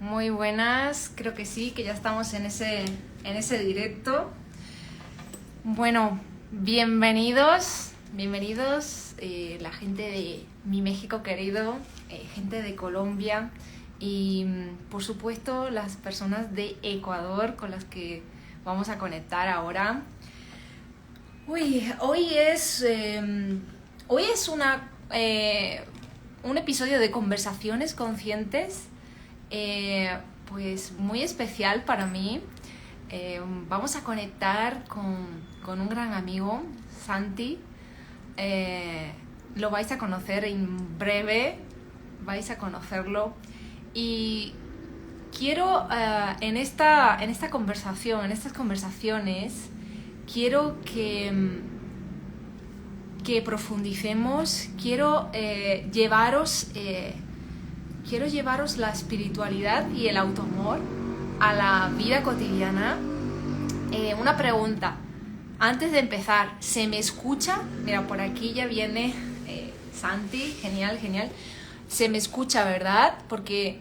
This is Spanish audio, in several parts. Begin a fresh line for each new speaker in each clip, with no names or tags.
Muy buenas, creo que sí, que ya estamos en ese directo. Bueno, bienvenidos la gente de mi México querido, gente de Colombia y por supuesto las personas de Ecuador con las que vamos a conectar ahora. Uy, hoy es un episodio de Conversaciones Conscientes, eh, pues muy especial para mí. Vamos a conectar con un gran amigo, Santi. Lo vais a conocer en breve, vais a conocerlo. Y quiero en esta conversación, en estas conversaciones, quiero que profundicemos, quiero llevaros la espiritualidad y el autoamor a la vida cotidiana. Una pregunta, antes de empezar, ¿se me escucha? Mira, por aquí ya viene Santi, genial, genial. Se me escucha, ¿verdad? Porque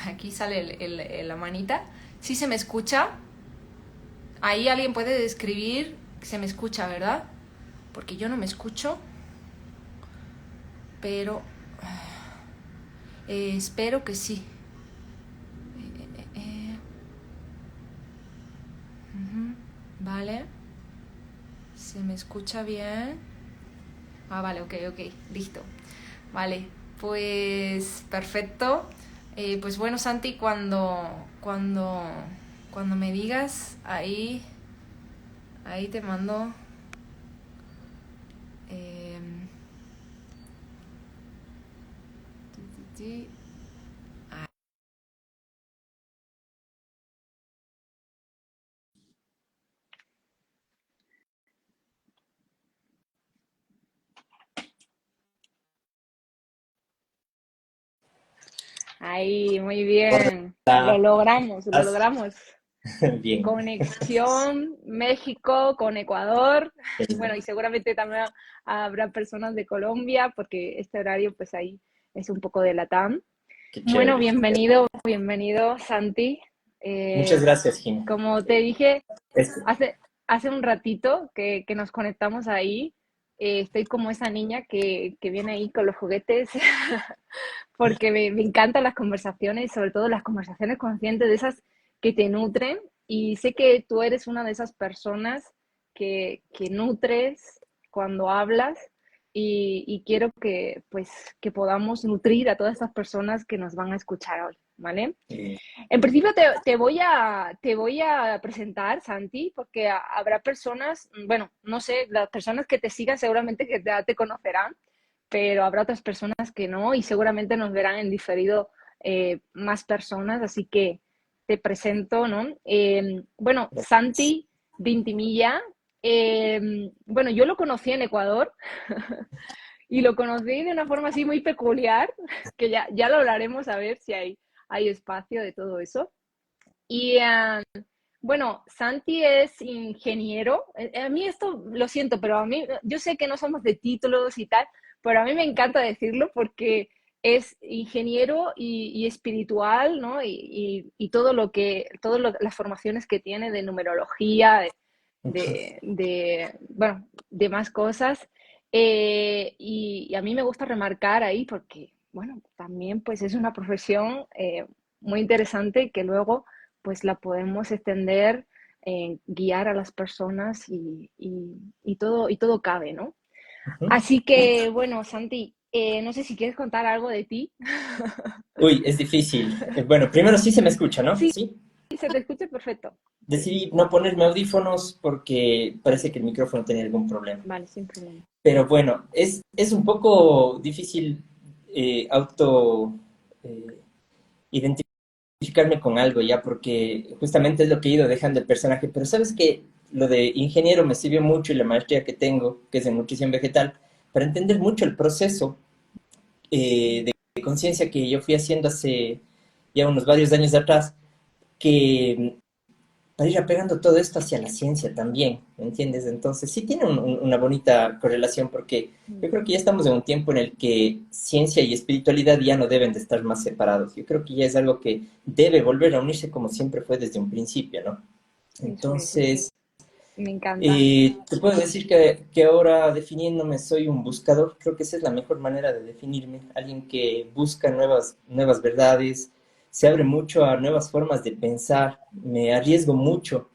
aquí sale la manita. ¿Sí se me escucha? Ahí alguien puede describir que se me escucha, ¿verdad? Porque yo no me escucho, pero espero que sí. Vale. ¿Se me escucha bien? Ah, vale, ok, listo. Vale, pues perfecto. Pues bueno, Santi, cuando me digas, ahí te mando. Eh, Ahí, muy bien. Lo
Hola,
logramos, lo
¿estás?
logramos.
Bien.
Conexión México con Ecuador. Bueno,
Genial.
y seguramente también habrá personas de Colombia, porque este horario, pues ahí es un poco de Latam.
Qué
Bueno,
chévere.
bienvenido, Santi.
Muchas
Eh,
gracias, Jim.
Como te dije
Es-
hace un ratito que nos conectamos ahí, estoy como esa niña que viene ahí con los juguetes, porque me encantan las conversaciones, sobre todo las conversaciones conscientes, de esas que te nutren. Y sé que tú eres una de esas personas que nutres cuando hablas y quiero pues, que podamos nutrir a todas estas personas que nos van a escuchar hoy, ¿vale?
eh,
En principio te voy a presentar, Santi, porque habrá personas, bueno, no sé, las personas que te sigan seguramente que ya te conocerán, pero habrá otras personas que no y seguramente nos verán en diferido más personas, así que te presento, ¿no? Bueno, Santi Vintimilla, bueno, yo lo conocí en Ecuador y lo conocí de una forma así muy peculiar, que ya lo hablaremos a ver si hay espacio de todo eso. Y bueno, Santi es ingeniero. A mí esto lo siento, pero a mí, yo sé que no somos de títulos y tal, pero a mí me encanta decirlo porque es ingeniero y espiritual, ¿no? Y todo las formaciones que tiene de numerología, bueno, de más cosas. Y a mí me gusta remarcar ahí porque, bueno, también pues es una profesión muy interesante que luego pues la podemos extender, guiar a las personas y todo cabe, ¿no?
ujú.
Así que, bueno, Santi, no sé si quieres contar algo de ti.
Uy, es difícil. Bueno, primero sí se me escucha, ¿no?
Sí,
Sí.
se te escucha perfecto.
Decidí no ponerme audífonos porque parece que el micrófono tenía algún problema.
Vale, sin problema.
Pero bueno, es un poco difícil auto identificarme con algo ya, porque justamente es lo que he ido dejando el personaje. Pero sabes que lo de ingeniero me sirvió mucho y la maestría que tengo, que es en nutrición vegetal, para entender mucho el proceso de conciencia que yo fui haciendo hace ya unos varios años atrás, que para ir apegando todo esto hacia la ciencia también, ¿me entiendes? Entonces sí tiene una bonita correlación porque yo creo que ya estamos en un tiempo en el que ciencia y espiritualidad ya no deben de estar más separados. Yo creo que ya es algo que debe volver a unirse como siempre fue desde un principio, ¿no?
Eso es, sí, sí.
Entonces,
Me encanta.
te puedo decir que ahora definiéndome soy un buscador, creo que esa es la mejor manera de definirme, alguien que busca nuevas verdades, se abre mucho a nuevas formas de pensar, me arriesgo mucho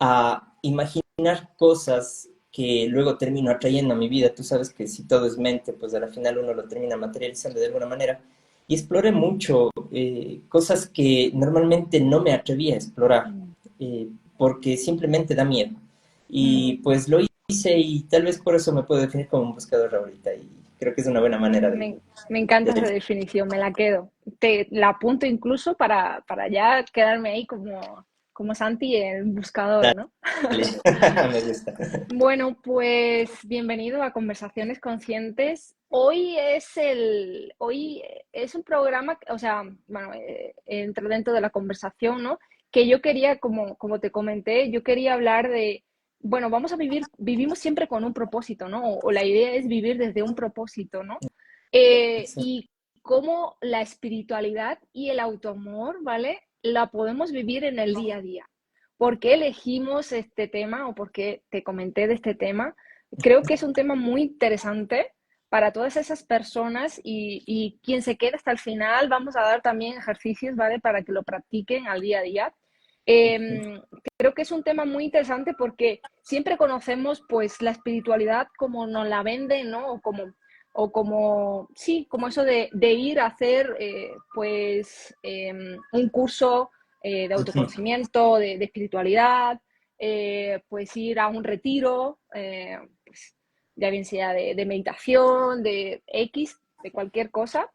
a imaginar cosas que luego termino atrayendo a mi vida. Tú sabes que si todo es mente, pues al final uno lo termina materializando de alguna manera. Y exploré mucho cosas que normalmente no me atrevía a explorar,
Mm,
eh, porque simplemente da miedo.
mm.
Y pues lo hice y tal vez por eso me puedo definir como un buscador ahorita y creo que es una buena manera
Me encanta esa
de
definición, me la quedo. Te la apunto incluso para ya quedarme ahí como Santi en el buscador, ¿no?
definirle. Me gusta.
Bueno, pues bienvenido a Conversaciones Conscientes. Hoy es un programa, o sea, bueno, entra dentro de la conversación, ¿no? Que yo quería, como te comenté, yo quería hablar de, bueno, vivimos siempre con un propósito, ¿no? O la idea es vivir desde un propósito, ¿no?
Exacto.
Y cómo la espiritualidad y el autoamor, ¿vale? La podemos vivir en el día a día. ¿Por qué elegimos este tema o por qué te comenté de este tema? Creo que es un tema muy interesante para todas esas personas y quien se quede hasta el final, vamos a dar también ejercicios, ¿vale? Para que lo practiquen al día a día. Eh, Creo que es un tema muy interesante porque siempre conocemos pues la espiritualidad como nos la venden, ¿no? Sí, como eso de ir a hacer un curso de autoconocimiento, de espiritualidad, pues ir a un retiro, pues, ya bien sea de meditación, de X, de cualquier cosa,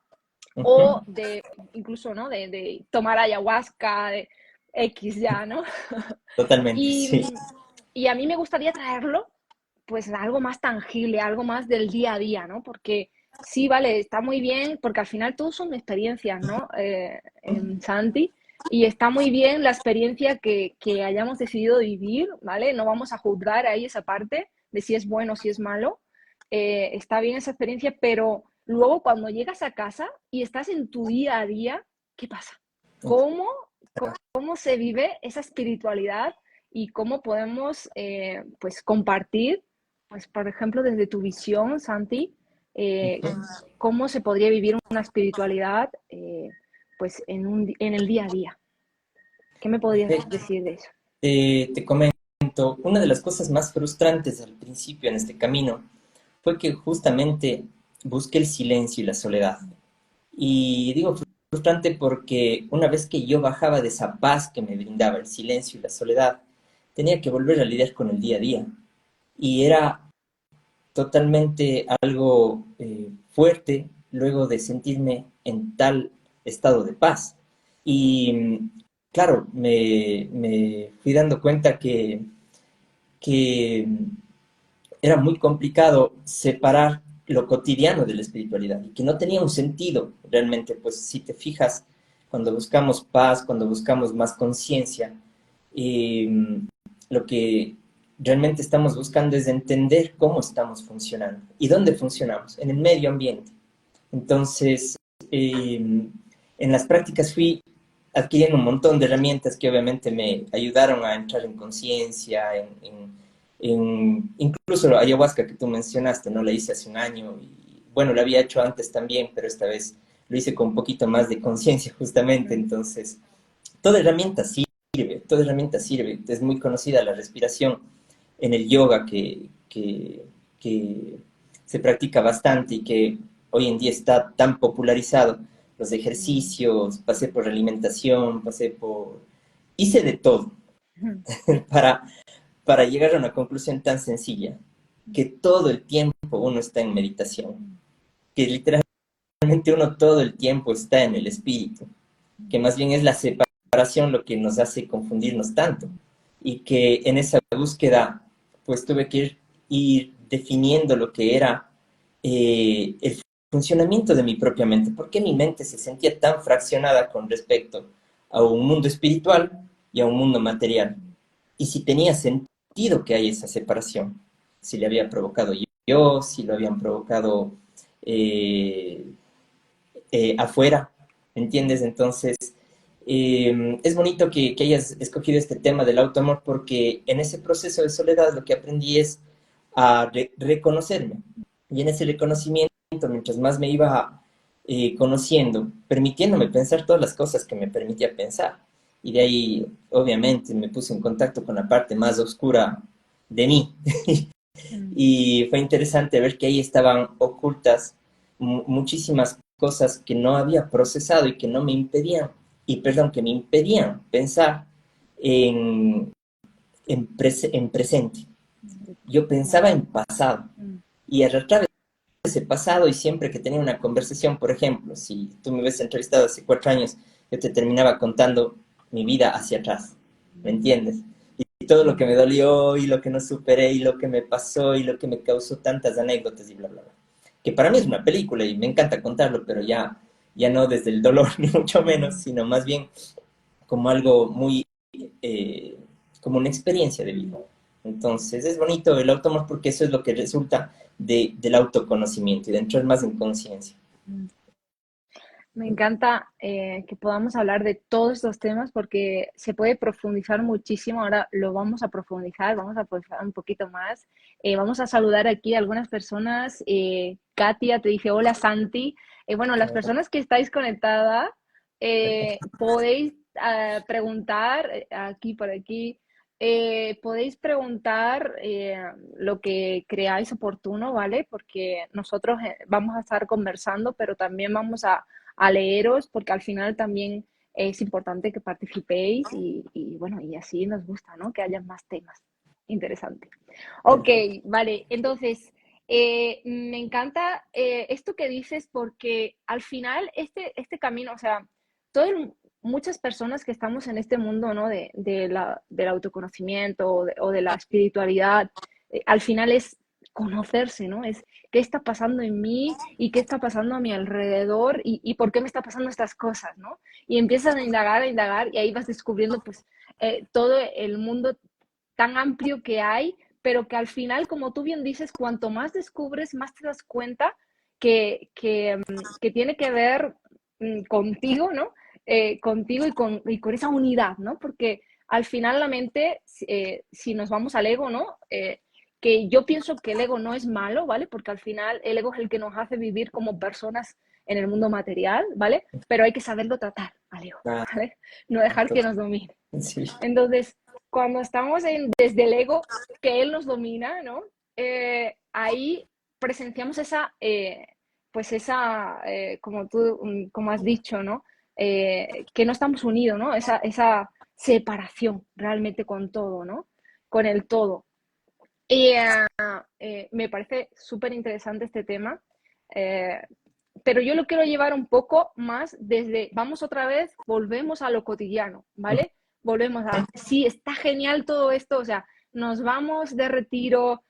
o de incluso, ¿no? De tomar ayahuasca, de X ya, ¿no?
Totalmente,
Y,
sí.
y a mí me gustaría traerlo pues algo más tangible, algo más del día a día, ¿no? Porque sí, vale, está muy bien, porque al final todos son experiencias, ¿no? Santi, y está muy bien la experiencia que hayamos decidido vivir, ¿vale? No vamos a juzgar ahí esa parte de si es bueno o si es malo. Está bien esa experiencia, pero luego cuando llegas a casa y estás en tu día a día, ¿qué pasa? ¿Cómo, cómo se vive esa espiritualidad y cómo podemos pues compartir, pues por ejemplo desde tu visión, Santi, eh, cómo se podría vivir una espiritualidad pues en el día a día. ¿Qué me podrías
Perfecto.
decir de eso?
Te comento, una de las cosas más frustrantes al principio en este camino fue que justamente busqué el silencio y la soledad. Y digo frustrante porque una vez que yo bajaba de esa paz que me brindaba el silencio y la soledad, tenía que volver a lidiar con el día a día. Y era totalmente algo fuerte luego de sentirme en tal estado de paz. Y claro, me fui dando cuenta que era muy complicado separar lo cotidiano de la espiritualidad y que no tenía un sentido realmente, pues si te fijas, cuando buscamos paz, cuando buscamos más conciencia, eh, lo que realmente estamos buscando es entender cómo estamos funcionando y dónde funcionamos, en el medio ambiente. Entonces, en las prácticas fui adquiriendo un montón de herramientas que obviamente me ayudaron a entrar en conciencia, incluso la ayahuasca que tú mencionaste, ¿no? La hice hace un año y bueno, la había hecho antes también, pero esta vez lo hice con un poquito más de conciencia justamente, entonces toda herramienta sirve, toda herramienta sirve, es muy conocida la respiración en el yoga que se practica bastante y que hoy en día está tan popularizado, los ejercicios, pasé por alimentación, hice de todo para, para llegar a una conclusión tan sencilla, que todo el tiempo uno está en meditación, que literalmente uno todo el tiempo está en el espíritu, que más bien es la separación lo que nos hace confundirnos tanto, y que en esa búsqueda pues tuve que ir definiendo lo que era el funcionamiento de mi propia mente, por qué mi mente se sentía tan fraccionada con respecto a un mundo espiritual y a un mundo material. y si tenía sentido que haya esa separación, si le había provocado yo, si lo habían provocado eh, afuera, ¿entiendes? Entonces, es bonito que hayas escogido este tema del autoamor porque en ese proceso de soledad lo que aprendí es a reconocerme. Y en ese reconocimiento, mientras más me iba conociendo, permitiéndome pensar todas las cosas que me permitía pensar. Y de ahí, obviamente, me puse en contacto con la parte más oscura de mí.
Mm.
Y fue interesante ver que ahí estaban ocultas muchísimas cosas que no había procesado y que no me impedían, y perdón, que me impedían pensar en, en presente. Yo pensaba
Wow.
en pasado
Mm.
y arrastraba ese pasado y siempre que tenía una conversación, por ejemplo, si tú me hubieses entrevistado hace 4 años, yo te terminaba contando mi vida hacia atrás, ¿me entiendes? Y todo lo que me
Mm.
dolió y lo que no superé y lo que me pasó y lo que me causó tantas anécdotas y bla, bla, bla. Que para mí es una película y me encanta contarlo, pero ya no desde el dolor, ni mucho menos,
Mm.
sino más bien como algo muy, eh, como una experiencia de vida. Entonces es bonito el automor porque eso es lo que resulta del autoconocimiento y de entrar más en conciencia.
Mm. Me encanta que podamos hablar de todos estos temas porque se puede profundizar muchísimo. Ahora lo vamos a profundizar, vamos a profundizar un poquito más. Vamos a saludar aquí a algunas personas. Katia te dice, hola Santi. Bueno, las personas que estáis conectadas, podéis preguntar aquí por aquí. Podéis preguntar lo que creáis oportuno, ¿vale? Porque nosotros vamos a estar conversando, pero también vamos a leeros, porque al final también es importante que participéis y bueno, y así nos gusta, ¿no? Que haya más temas. Interesante. Ok,
Perfecto.
vale. Entonces, me encanta esto que dices porque al final este camino, o sea, muchas personas que estamos en este mundo, ¿no? Del autoconocimiento o de la espiritualidad, al final es conocerse, ¿no? Es qué está pasando en mí y qué está pasando a mi alrededor y por qué me está pasando estas cosas, ¿no? Y empiezas a indagar y ahí vas descubriendo pues todo el mundo tan amplio que hay, pero que al final, como tú bien dices, cuanto más descubres, más te das cuenta que tiene que ver contigo, ¿no? Contigo y con esa unidad, ¿no? Porque al final la mente, si nos vamos al ego, ¿no? Que yo pienso que el ego no es malo, ¿vale? Porque al final el ego es el que nos hace vivir como personas en el mundo material, ¿vale? Pero hay que saberlo tratar al ego,
Ah,
¿vale? No dejar que
entonces,
nos domine.
sí,
Entonces, cuando estamos desde el ego, que él nos domina, ¿no? Ahí presenciamos pues esa, como tú, como has dicho, ¿no? Que no estamos unidos, ¿no? Esa separación realmente con todo, ¿no? Con el todo. Y me parece súper interesante este tema, eh, pero yo lo quiero llevar un poco más desde, vamos otra vez, volvemos a lo cotidiano, ¿vale? Volvemos a, sí, está genial todo esto, o sea, nos vamos de retiro,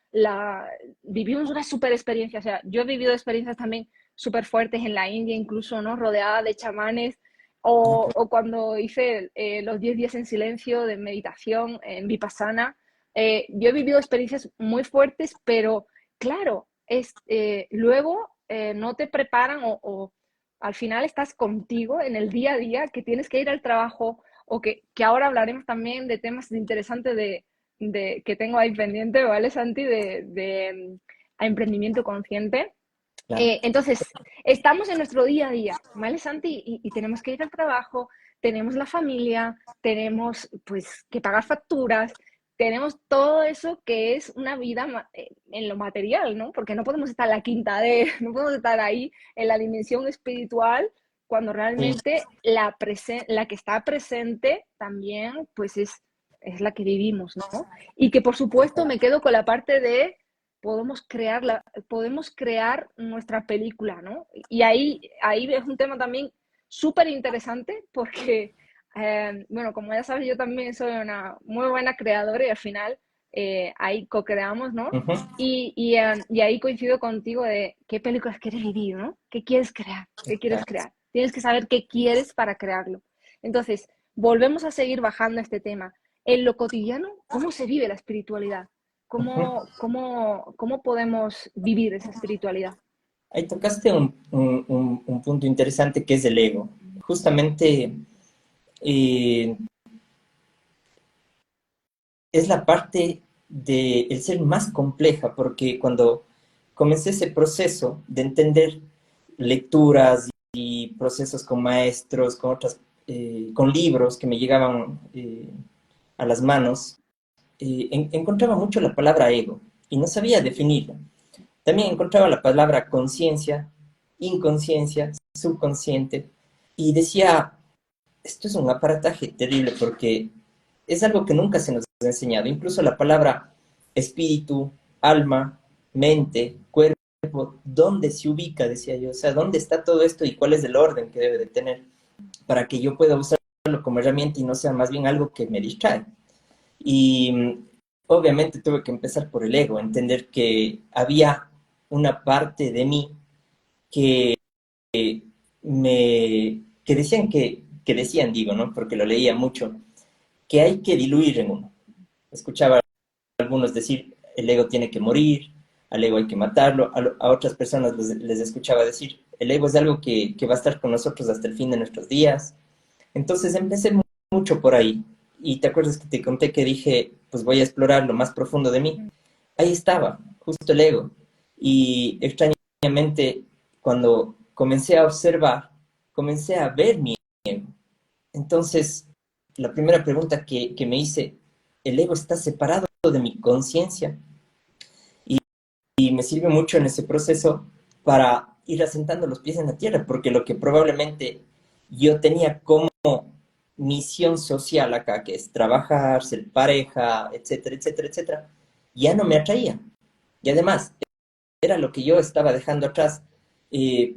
vivimos una súper experiencia, o sea, yo he vivido experiencias también súper fuertes en la India, incluso, ¿no? Rodeada de chamanes, o cuando hice los 10 días en silencio de meditación en Vipassana. Yo he vivido experiencias muy fuertes, pero claro, luego no te preparan o al final estás contigo en el día a día, que tienes que ir al trabajo o que ahora hablaremos también de temas interesantes que tengo ahí pendiente, ¿vale, Santi? Emprendimiento consciente.
claro.
Entonces, estamos en nuestro día a día, ¿vale, Santi? Y tenemos que ir al trabajo, tenemos la familia, tenemos pues que pagar facturas, tenemos todo eso que es una vida en lo material, ¿no? Porque no podemos estar en la quinta de, no podemos estar ahí en la dimensión espiritual cuando
Sí,
realmente la que está presente también pues es la que vivimos, ¿no? Y que por supuesto me quedo con la parte de podemos crear nuestra película, ¿no? Y ahí es un tema también súper interesante porque, bueno, como ya sabes, yo también soy una muy buena creadora y al final ahí co-creamos, ¿no?
ujú,
Y ahí coincido contigo de qué películas quieres vivir, ¿no? ¿Qué quieres crear? ¿Qué quieres
exacto.
crear? Tienes que saber qué quieres para crearlo. Entonces, volvemos a seguir bajando este tema. en lo cotidiano, ¿cómo se vive la espiritualidad?
Ujú.
¿Cómo podemos vivir esa espiritualidad?
Ahí tocaste un punto interesante que es el ego. Justamente eh, es la parte del ser más compleja, porque cuando comencé ese proceso de entender lecturas y procesos con maestros, con libros que me llegaban a las manos, encontraba mucho la palabra ego y no sabía definirla. También encontraba la palabra conciencia, inconsciencia, subconsciente, y decía, esto es un aparataje terrible porque es algo que nunca se nos ha enseñado. Incluso la palabra espíritu, alma, mente, cuerpo, ¿dónde se ubica? Decía yo. O sea, ¿dónde está todo esto y cuál es el orden que debe de tener para que yo pueda usarlo como herramienta y no sea más bien algo que me distrae? Y obviamente tuve que empezar por el ego, entender que había una parte de mí que que decían, digo, ¿no? Porque lo leía mucho, que hay que diluir en uno. Escuchaba a algunos decir, el ego tiene que morir, al ego hay que matarlo, a otras personas les escuchaba decir, el ego es algo que va a estar con nosotros hasta el fin de nuestros días. Entonces empecé mucho por ahí. Y te acuerdas que te conté que dije, pues voy a explorar lo más profundo de mí. Ahí estaba, justo el ego. Y extrañamente, cuando comencé a observar, comencé a ver mi ego. Entonces, la primera pregunta que me hice, ¿el ego está separado de mi conciencia? Y, y me sirve mucho en ese proceso para ir asentando los pies en la tierra, porque lo que probablemente yo tenía como misión social acá, que es trabajar, ser pareja, etcétera, etcétera, etcétera, ya no me atraía. Y además, era lo que yo estaba dejando atrás eh,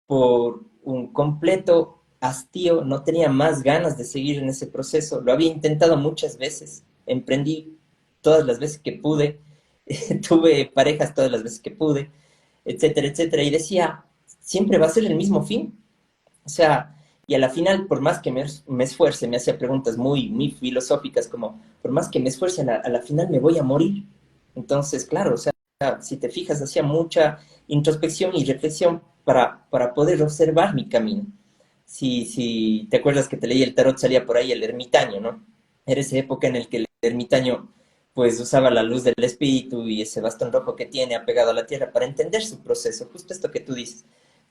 por un completo hastío, no tenía más ganas de seguir en ese proceso. Lo había intentado muchas veces, emprendí todas las veces que pude, tuve parejas todas las veces que pude, etcétera, etcétera, y decía, siempre va a ser el mismo fin. O sea, y a la final, por más que me esfuerce, me hacía preguntas muy filosóficas, como, por más que me esfuerce, a la final me voy a morir. Entonces, claro, o sea, si te fijas, hacía mucha introspección y reflexión para poder observar mi camino. Si te acuerdas que te leí el tarot, salía por ahí el ermitaño, ¿no? Era esa época en la que el ermitaño pues usaba la luz del espíritu y ese bastón rojo que tiene apegado a la tierra para entender su proceso, justo esto que tú dices,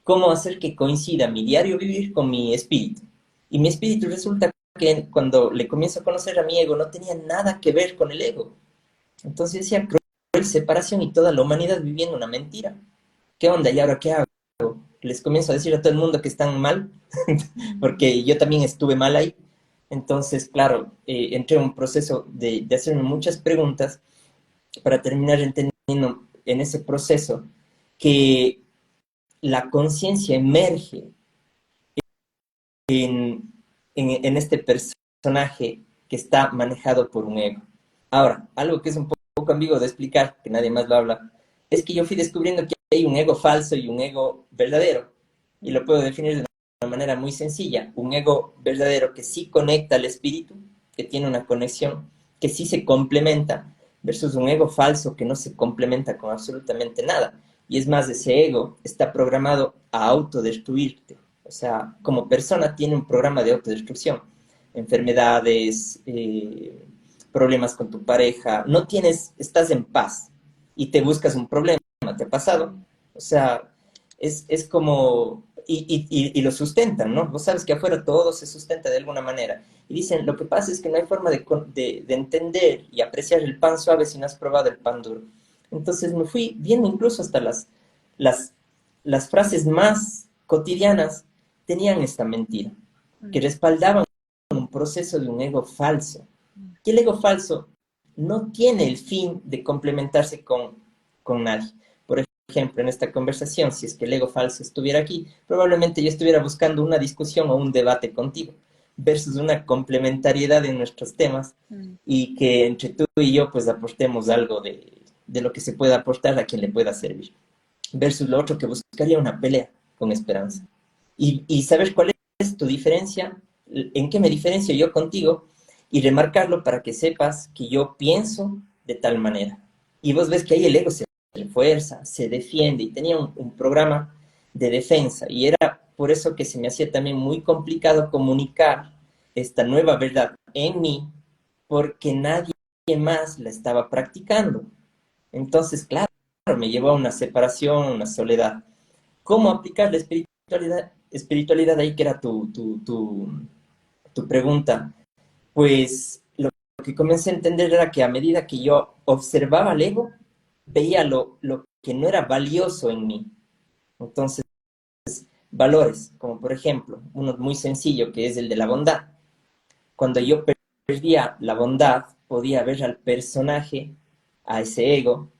cómo hacer que coincida mi diario vivir con mi espíritu. Y mi espíritu resulta que cuando le comienzo a conocer a mi ego no tenía nada que ver con el ego. Entonces decía, cruel separación y toda la humanidad viviendo una mentira. ¿Qué onda? ¿Y ahora qué hago? Les comienzo a decir a todo el mundo que están mal, porque yo también estuve mal ahí. Entonces, claro, entré en un proceso de hacerme muchas preguntas para terminar entendiendo en ese proceso que la conciencia emerge en este personaje que está manejado por un ego. Ahora, algo que es un poco ambiguo de explicar, que nadie más lo habla, es que yo fui descubriendo que hay un ego falso y un ego verdadero. Y lo puedo definir de una manera muy sencilla. Un ego verdadero que sí conecta al espíritu, que tiene una conexión, que sí se complementa, versus un ego falso que no se complementa con absolutamente nada. Y es más, ese ego está programado a autodestruirte. O sea, como persona tiene un programa de autodestrucción. Enfermedades, problemas con tu pareja, no tienes, estás en paz y te buscas un problema, ¿te ha pasado? O sea, es como, y lo sustentan, ¿no? Vos sabes que afuera todo se sustenta de alguna manera. Y dicen, lo que pasa es que no hay forma de entender y apreciar el pan suave si no has probado el pan duro. Entonces me fui viendo incluso hasta las, las frases más cotidianas tenían esta mentira, que respaldaban un proceso de un ego falso. Y el ego falso no tiene el fin de complementarse con nadie. Por ejemplo, en esta conversación, si es que el ego falso estuviera aquí, probablemente yo estuviera buscando una discusión o un debate contigo, versus una complementariedad en nuestros temas y que entre tú y yo pues aportemos algo de lo que se pueda aportar a quien le pueda servir, versus lo otro que buscaría una pelea con esperanza. Y saber cuál es tu diferencia, en qué me diferencio yo contigo, y remarcarlo para que sepas que yo pienso de tal manera. Y vos ves que ahí el ego se refuerza, se defiende, y tenía un programa de defensa, y era por eso que se me hacía también muy complicado comunicar esta nueva verdad en mí, porque nadie más la estaba practicando. Entonces, claro, me llevó a una separación, una soledad. ¿Cómo aplicar la espiritualidad ahí, que era tu pregunta? Pues lo que comencé a entender era que a medida que yo observaba al ego, veía lo que no era valioso en mí. Entonces, valores, como por ejemplo, uno muy sencillo que es el de la bondad. Cuando yo perdía la bondad, podía ver al personaje, a ese ego,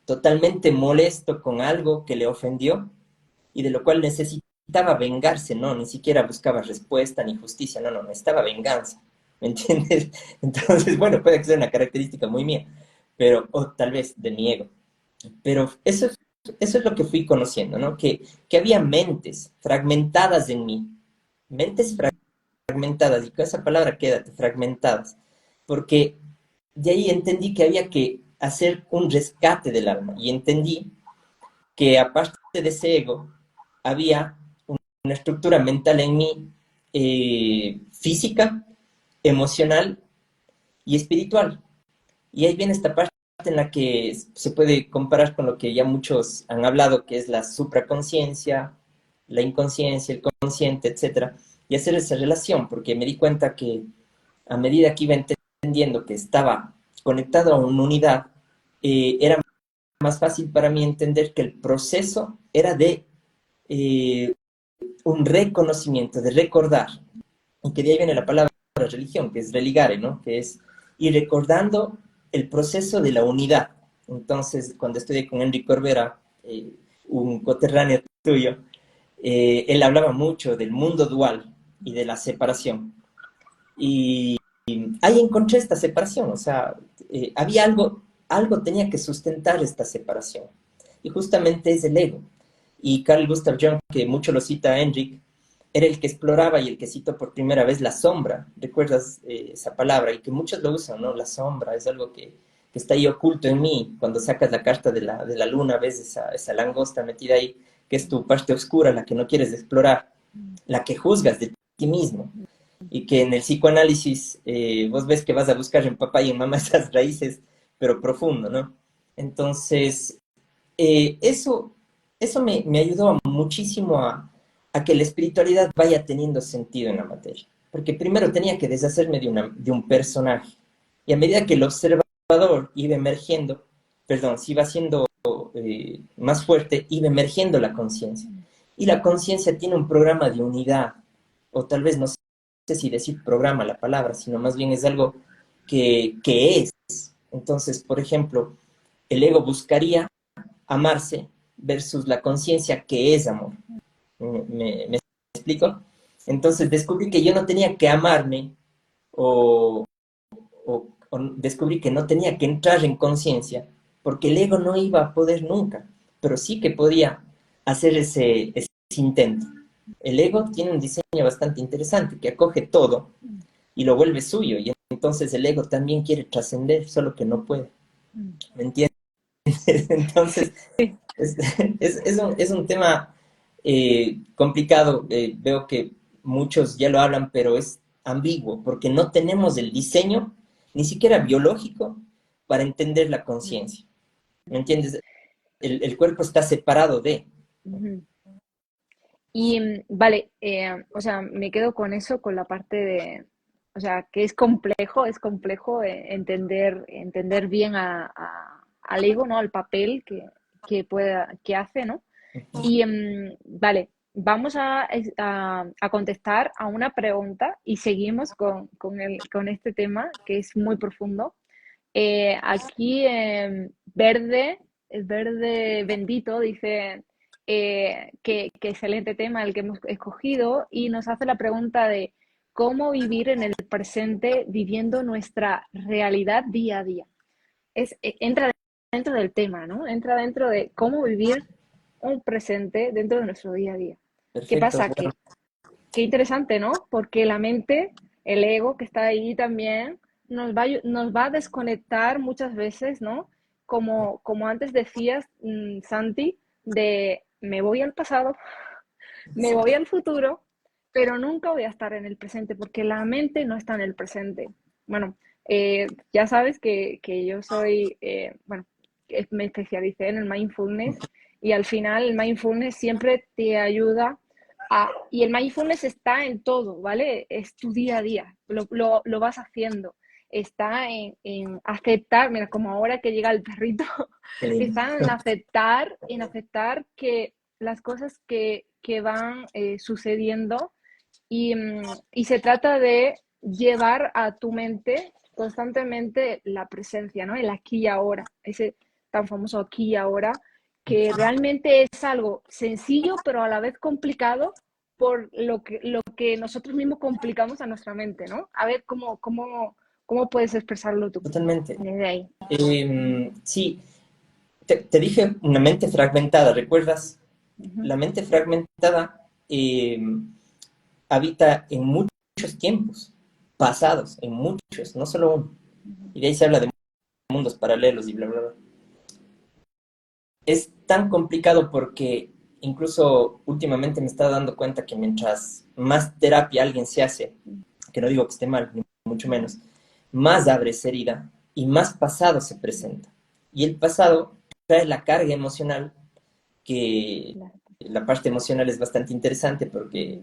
totalmente molesto con algo que le ofendió y de lo cual necesitaba vengarse, no, ni siquiera buscaba respuesta ni justicia, no, necesitaba venganza, ¿me entiendes? Entonces, bueno, puede que sea una característica muy mía, pero, o tal vez de mi ego, pero eso es lo que fui conociendo, ¿no? Que había mentes fragmentadas en mí, mentes fragmentadas, y con esa palabra quédate, fragmentadas, porque de ahí entendí que había que hacer un rescate del alma, y entendí que aparte de ese ego, había una estructura mental en mí, física, emocional y espiritual. Y ahí viene esta parte en la que se puede comparar con lo que ya muchos han hablado, que es la supraconciencia, la inconsciencia, el consciente, etcétera, y hacer esa relación, porque me di cuenta que a medida que iba entendiendo que estaba conectado a una unidad, era más fácil para mí entender que el proceso era de eh, un reconocimiento, de recordar, y que de ahí viene la palabra religión, que es religare, ¿no? Que es ir recordando el proceso de la unidad. Entonces, cuando estudié con Enrique Corbera, un coterráneo tuyo, él hablaba mucho del mundo dual y de la separación. Y ahí encontré esta separación, o sea, había algo tenía que sustentar esta separación. Y justamente es el ego. Y Carl Gustav Jung, que mucho lo cita a Enric, era el que exploraba y el que citó por primera vez la sombra. ¿Recuerdas esa palabra? Y que muchos lo usan, ¿no? La sombra es algo que está ahí oculto en mí. Cuando sacas la carta de la luna, ves esa langosta metida ahí, que es tu parte oscura, la que no quieres explorar, la que juzgas de ti mismo. Y que en el psicoanálisis vos ves que vas a buscar en papá y en mamá esas raíces, pero profundo, ¿no? Entonces, eso, eso me ayudó muchísimo a que la espiritualidad vaya teniendo sentido en la materia. Porque primero tenía que deshacerme de un personaje. Y a medida que el observador iba emergiendo, perdón, se iba haciendo más fuerte, iba emergiendo la conciencia. Y la conciencia tiene un programa de unidad, o tal vez no sé si decir programa la palabra, sino más bien es algo que es. Entonces, por ejemplo, el ego buscaría amarse versus la conciencia que es amor. ¿Me explico? Entonces descubrí que yo no tenía que amarme o, o descubrí que no tenía que entrar en conciencia porque el ego no iba a poder nunca, pero sí que podía hacer ese intento. El ego tiene un diseño bastante interesante que acoge todo y lo vuelve suyo, y entonces el ego también quiere trascender, solo que no puede. ¿Me entiendes? Entonces,
Sí.
es un tema complicado. Veo que muchos ya lo hablan, pero es ambiguo porque no tenemos el diseño, ni siquiera biológico, para entender la conciencia. ¿Me entiendes? El cuerpo está separado de.
Ujú. Y vale, o sea, me quedo con eso, con la parte de, o sea, que es complejo entender bien al ego, ¿no? Al papel que hace, ¿no? Y vale, vamos a contestar a una pregunta y seguimos con este tema que es muy profundo. Aquí el verde bendito dice que excelente tema el que hemos escogido y nos hace la pregunta de cómo vivir en el presente viviendo nuestra realidad día a día. Entra dentro del tema, ¿no? Entra dentro de cómo vivir un presente dentro de nuestro día a día. ¿Qué
Perfecto.
pasa?
Bueno,
Qué interesante, ¿no? Porque la mente, el ego que está ahí también nos va a desconectar muchas veces, ¿no? Como antes decías, Santi, de me voy al pasado, me voy al futuro, pero nunca voy a estar en el presente porque la mente no está en el presente. Bueno, ya sabes que yo soy, bueno, me especialicé en el mindfulness y al final el mindfulness siempre te ayuda y el mindfulness está en todo, ¿vale? Es tu día a día, lo vas haciendo. Está en aceptar, mira, como ahora que llega el perrito,
Qué lindo.
está en aceptar que las cosas que van sucediendo y se trata de llevar a tu mente constantemente la presencia, ¿no? El aquí y ahora, ese tan famoso aquí y ahora, que realmente es algo sencillo, pero a la vez complicado por lo que nosotros mismos complicamos a nuestra mente, ¿no? A ver cómo puedes expresarlo tú
Totalmente.
desde ahí.
Sí, te dije una mente fragmentada, ¿recuerdas?
Ujú,
La mente fragmentada habita en muchos tiempos pasados, en muchos, no solo uno.
ujú.
Y de ahí se habla de mundos paralelos y bla, bla, bla. Es tan complicado porque incluso últimamente me he estado dando cuenta que mientras más terapia alguien se hace, que no digo que esté mal, ni mucho menos, más abre esa herida y más pasado se presenta. Y el pasado trae la carga emocional, que la parte emocional es bastante interesante porque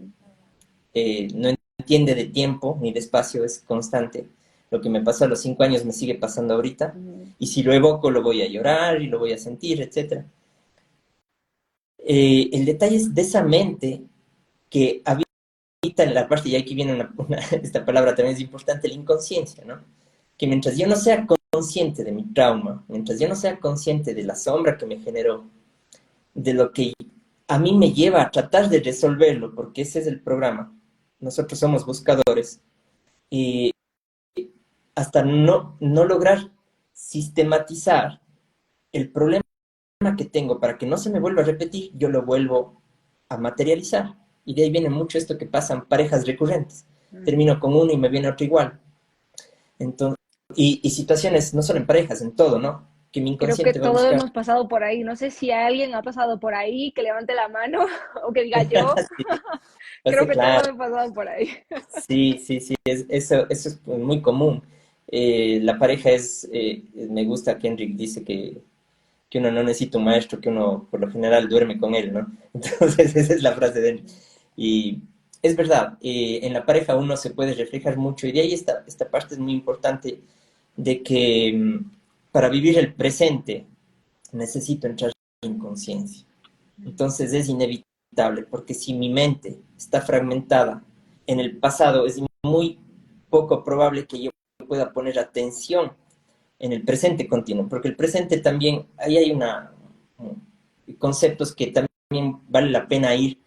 no entiende de tiempo ni de espacio, es constante. Lo que me pasó a los 5 años me sigue pasando ahorita, y si lo evoco lo voy a llorar y lo voy a sentir, etc. El detalle es de esa mente que habita en la parte, y aquí viene esta palabra también es importante, la inconsciencia, ¿no? Que mientras yo no sea consciente de mi trauma, mientras yo no sea consciente de la sombra que me generó, de lo que a mí me lleva a tratar de resolverlo, porque ese es el programa. Nosotros somos buscadores, y hasta no lograr sistematizar el problema que tengo para que no se me vuelva a repetir, yo lo vuelvo a materializar. Y de ahí viene mucho esto que pasan parejas recurrentes. Termino con uno y me viene otro igual. Entonces, y situaciones, no solo en parejas, en todo, ¿no? Que mi
Creo que
inconsciente va a
todos
buscar.
hemos pasado por ahí. No sé si alguien ha pasado por ahí, que levante la mano o que diga yo.
Sí,
Creo
hace
que todos
claro.
hemos pasado por ahí.
Sí, sí, sí, eso es muy común. La pareja me gusta que Enric dice que uno no necesita un maestro, que uno por lo general duerme con él, ¿no? Entonces, esa es la frase de él. Y es verdad, en la pareja uno se puede reflejar mucho, y de ahí esta parte es muy importante de que para vivir el presente necesito entrar en conciencia. Entonces es inevitable, porque si mi mente está fragmentada en el pasado, es muy poco probable que yo pueda poner atención en el presente continuo, porque el presente también, ahí hay conceptos que también vale la pena ir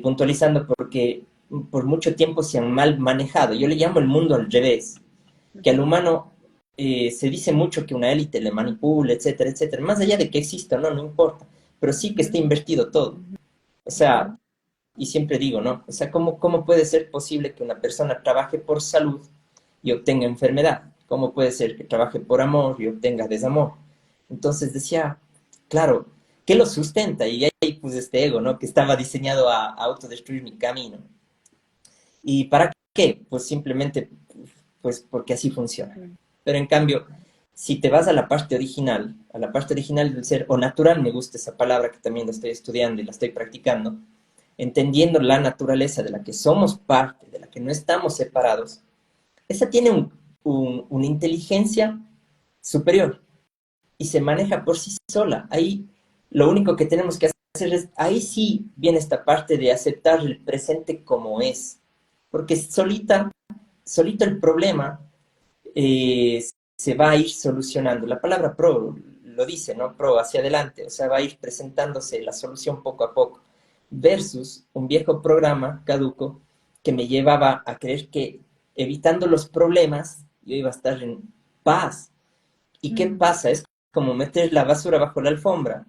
puntualizando, porque por mucho tiempo se han mal manejado. Yo le llamo el mundo al revés, que al humano se dice mucho que una élite le manipula, etcétera, etcétera. Más allá de que exista, no importa, pero sí que esté invertido todo. O sea, y siempre digo, ¿no? O sea, ¿cómo puede ser posible que una persona trabaje por salud y obtenga enfermedad? ¿Cómo puede ser que trabaje por amor y obtenga desamor? Entonces decía, claro, ¿qué lo sustenta? Y ahí pues este ego, ¿no? Que estaba diseñado a autodestruir mi camino. ¿Y para qué? Pues simplemente, pues porque así funciona. Pero en cambio, si te vas a la parte original del ser, o natural, me gusta esa palabra que también la estoy estudiando y la estoy practicando, entendiendo la naturaleza de la que somos parte, de la que no estamos separados, esa tiene una inteligencia superior y se maneja por sí sola. Ahí lo único que tenemos que hacer es, ahí sí viene esta parte de aceptar el presente como es, porque solito el problema se va a ir solucionando. La palabra pro lo dice, ¿no? Pro, hacia adelante, o sea, va a ir presentándose la solución poco a poco, versus un viejo programa caduco que me llevaba a creer que evitando los problemas yo iba a estar en paz. ¿Y qué pasa? Es como meter la basura bajo la alfombra.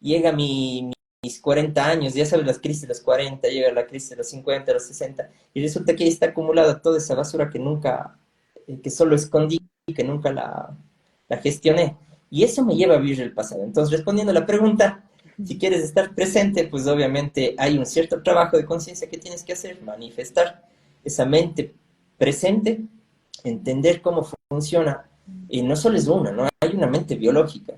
Llega mi mis 40 años, ya sabes, las crisis de los 40, llega la crisis de los 50, los 60, y resulta que ahí está acumulada toda esa basura que nunca, que solo escondí, que nunca la gestioné. Y eso me lleva a vivir el pasado. Entonces, respondiendo a la pregunta, si quieres estar presente, pues obviamente hay un cierto trabajo de conciencia que tienes que hacer, manifestar esa mente presente, entender cómo funciona. Y no solo es una, ¿no? Hay una mente biológica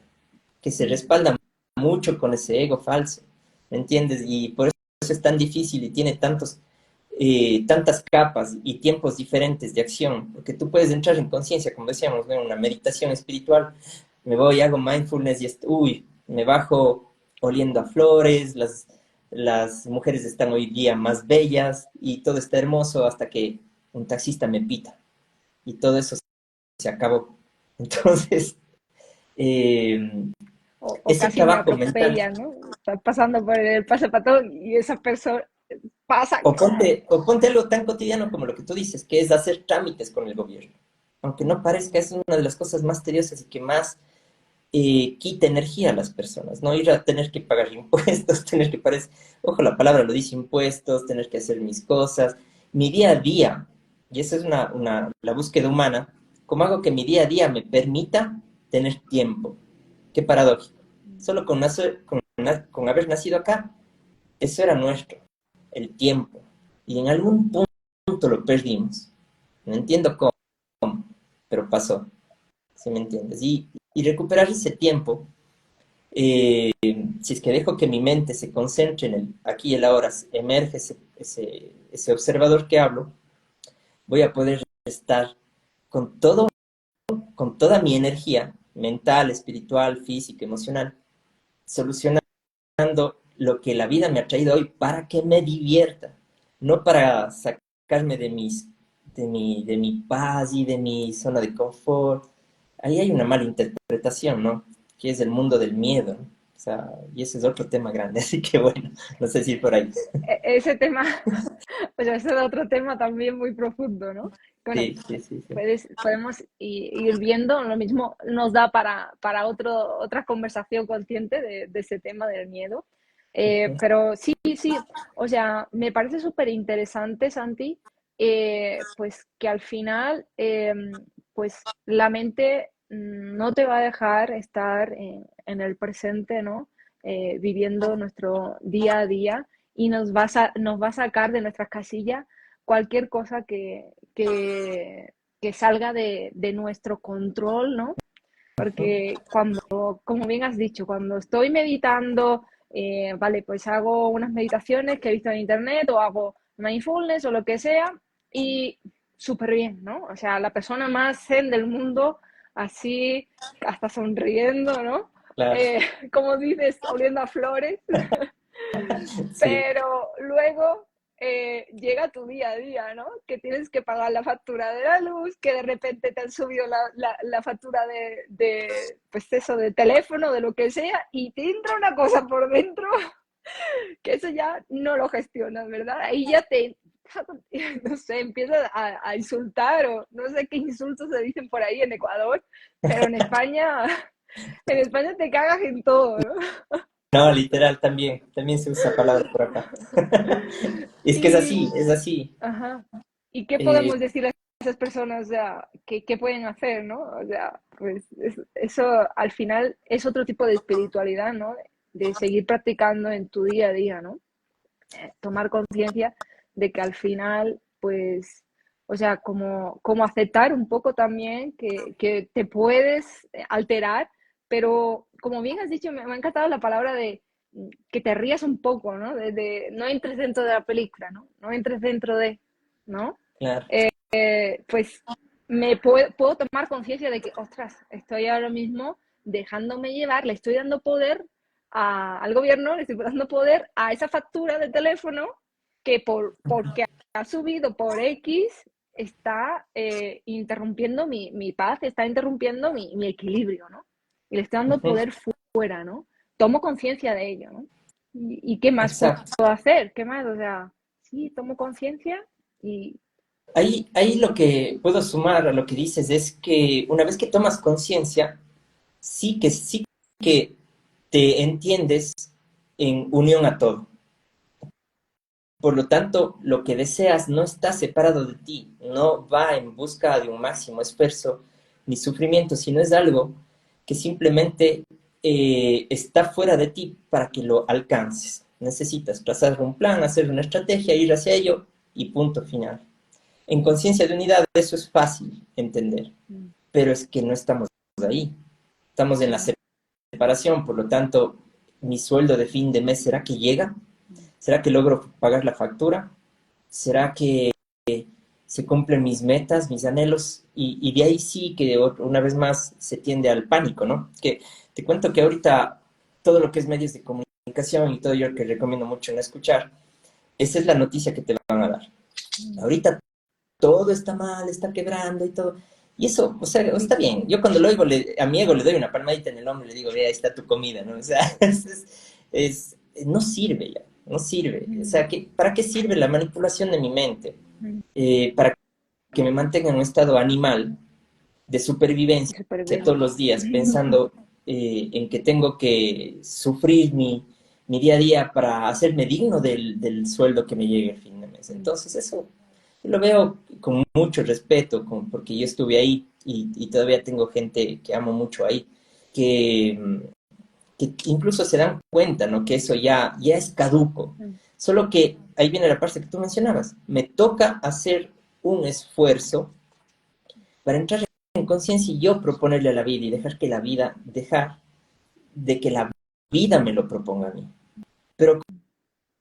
que se respalda mucho con ese ego falso, ¿me entiendes? Y por eso es tan difícil y tiene tantas capas y tiempos diferentes de acción, porque tú puedes entrar en conciencia, como decíamos, ¿no? En una meditación espiritual, me voy, hago mindfulness y uy, me bajo oliendo a flores, las mujeres están hoy día más bellas y todo está hermoso hasta que un taxista me pita y todo eso se acabó. Entonces, eh,
O
ese
casi me
trabajo mental.
atropella, ¿no? Estás pasando por el pasapato y esa persona pasa.
O ponte algo tan cotidiano como lo que tú dices, que es hacer trámites con el gobierno. Aunque no parezca, es una de las cosas más tediosas y que más quita energía a las personas, ¿no? Ir a tener que pagar impuestos, tener que pagar, ojo, la palabra lo dice, impuestos, tener que hacer mis cosas, mi día a día, y esa es la búsqueda humana, ¿cómo hago que mi día a día me permita tener tiempo? Qué paradójico. Solo con haber nacido acá, eso era nuestro, el tiempo. Y en algún punto lo perdimos. No entiendo cómo, pero pasó, ¿sí me entiendes? Y recuperar ese tiempo, si es que dejo que mi mente se concentre en el aquí y el ahora, emerge ese observador que hablo, voy a poder estar con todo, con toda mi energía mental, espiritual, física, emocional, solucionando lo que la vida me ha traído hoy para que me divierta, no para sacarme de mi paz y de mi zona de confort. Ahí hay una mala interpretación, ¿no? Que es el mundo del miedo, ¿no? O sea, y ese es otro tema grande, así que bueno, no sé si por ahí.
Ese tema, pues ese es otro tema también muy profundo, ¿no? Bueno,
Sí, sí, sí, sí.
podemos ir viendo, lo mismo nos da para otra conversación consciente de ese tema del miedo. Pero sí, sí, o sea, me parece súper interesante, Santi, pues que al final, pues la mente no te va a dejar estar en el presente, ¿no? Viviendo nuestro día a día y nos va a sacar de nuestras casillas cualquier cosa que salga de nuestro control, ¿no?
Ujú.
Porque cuando, como bien has dicho, cuando estoy meditando, vale, pues hago unas meditaciones que he visto en internet o hago mindfulness o lo que sea y súper bien, ¿no? O sea, la persona más zen del mundo, así, hasta sonriendo, ¿no?
Claro,
Eh, como dices, oliendo a flores.
sí.
Pero luego llega tu día a día, ¿no? Que tienes que pagar la factura de la luz, que de repente te han subido la factura pues eso, de teléfono, de lo que sea, y te entra una cosa por dentro que eso ya no lo gestionas, ¿verdad? Ahí ya no sé, empiezas a insultar o no sé qué insultos se dicen por ahí en Ecuador, pero en España te cagas en todo, ¿no?
No, literal, también se usa palabra por acá. Es que
Y,
es así.
ajá. ¿Y qué
Eh,
podemos decir a esas personas? O sea, ¿qué pueden hacer, no? O sea, pues eso al final es otro tipo de espiritualidad, ¿no? De seguir practicando en tu día a día, ¿no? Tomar conciencia de que al final, pues, o sea, como aceptar un poco también que te puedes alterar, pero como bien has dicho, me ha encantado la palabra de que te rías un poco, ¿no? No entres dentro de la película, ¿no? No entres dentro de, ¿no?
claro.
Pues puedo tomar conciencia de que, ostras, estoy ahora mismo dejándome llevar, le estoy dando poder al gobierno, le estoy dando poder a esa factura de teléfono que porque ha subido por X está interrumpiendo mi paz, está interrumpiendo mi equilibrio, ¿no? Y le estoy dando
Ujú.
poder fuera, ¿no? Tomo conciencia de ello, ¿no? ¿Y qué más puedo
Exacto.
hacer? ¿Qué más? O sea, sí, tomo conciencia y
Ahí lo que puedo sumar a lo que dices es que una vez que tomas conciencia, sí que te entiendes en unión a todo. Por lo tanto, lo que deseas no está separado de ti, no va en busca de un máximo esfuerzo ni sufrimiento, sino es algo que simplemente está fuera de ti para que lo alcances. Necesitas trazar un plan, hacer una estrategia, ir hacia ello y punto final. En conciencia de unidad eso es fácil entender,
mm,
pero es que no estamos ahí. Estamos en la
mm,
separación, por lo tanto, mi sueldo de fin de mes, ¿será que llega?
mm.
¿Será que logro pagar la factura? ¿Será que se cumplen mis metas, mis anhelos? Y de ahí sí que una vez más se tiende al pánico, ¿no? Que te cuento que ahorita todo lo que es medios de comunicación y todo yo que recomiendo mucho no escuchar, esa es la noticia que te van a dar.
Mm.
Ahorita todo está mal, está quebrando y todo. Y eso, o sea,
Sí,
está
sí,
bien.
sí.
Yo cuando lo oigo, a mi ego le doy una palmadita en el hombro y le digo, ve, ahí está tu comida, ¿no? O sea, no sirve ya, no sirve. O
Mm,
sea, ¿para qué sirve la manipulación de mi mente?
mm.
Para que me mantenga en un estado animal de supervivencia todos
Supervivencia.
los días, pensando en que tengo que sufrir mi día a día para hacerme digno del sueldo que me llegue el fin de mes.
Mm,
Entonces, eso yo lo veo con mucho respeto, porque yo estuve ahí y todavía tengo gente que amo mucho ahí, que, que incluso se dan cuenta, ¿no? Que eso ya es caduco.
mm,
Solo que ahí viene la parte que tú mencionabas. Me toca hacer un esfuerzo para entrar en conciencia y yo proponerle a la vida y dejar de que la vida me lo proponga a mí. Pero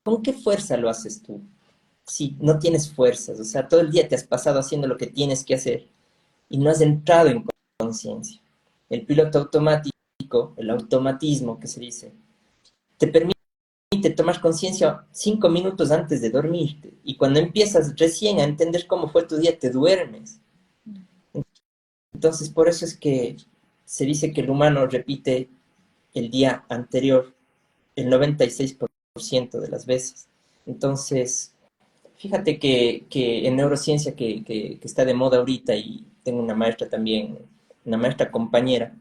¿con qué fuerza lo haces tú? Si no tienes fuerzas, o sea, todo el día te has pasado haciendo lo que tienes que hacer y no has entrado en conciencia. El piloto automático, el automatismo que se dice, te permite tomar conciencia 5 minutos antes de dormirte y cuando empiezas recién a entender cómo fue tu día, te duermes.
mm.
Entonces, por eso es que se dice que el humano repite el día anterior el 96% de las veces. Entonces, fíjate que en neurociencia que está de moda ahorita y tengo una maestra también, una maestra compañera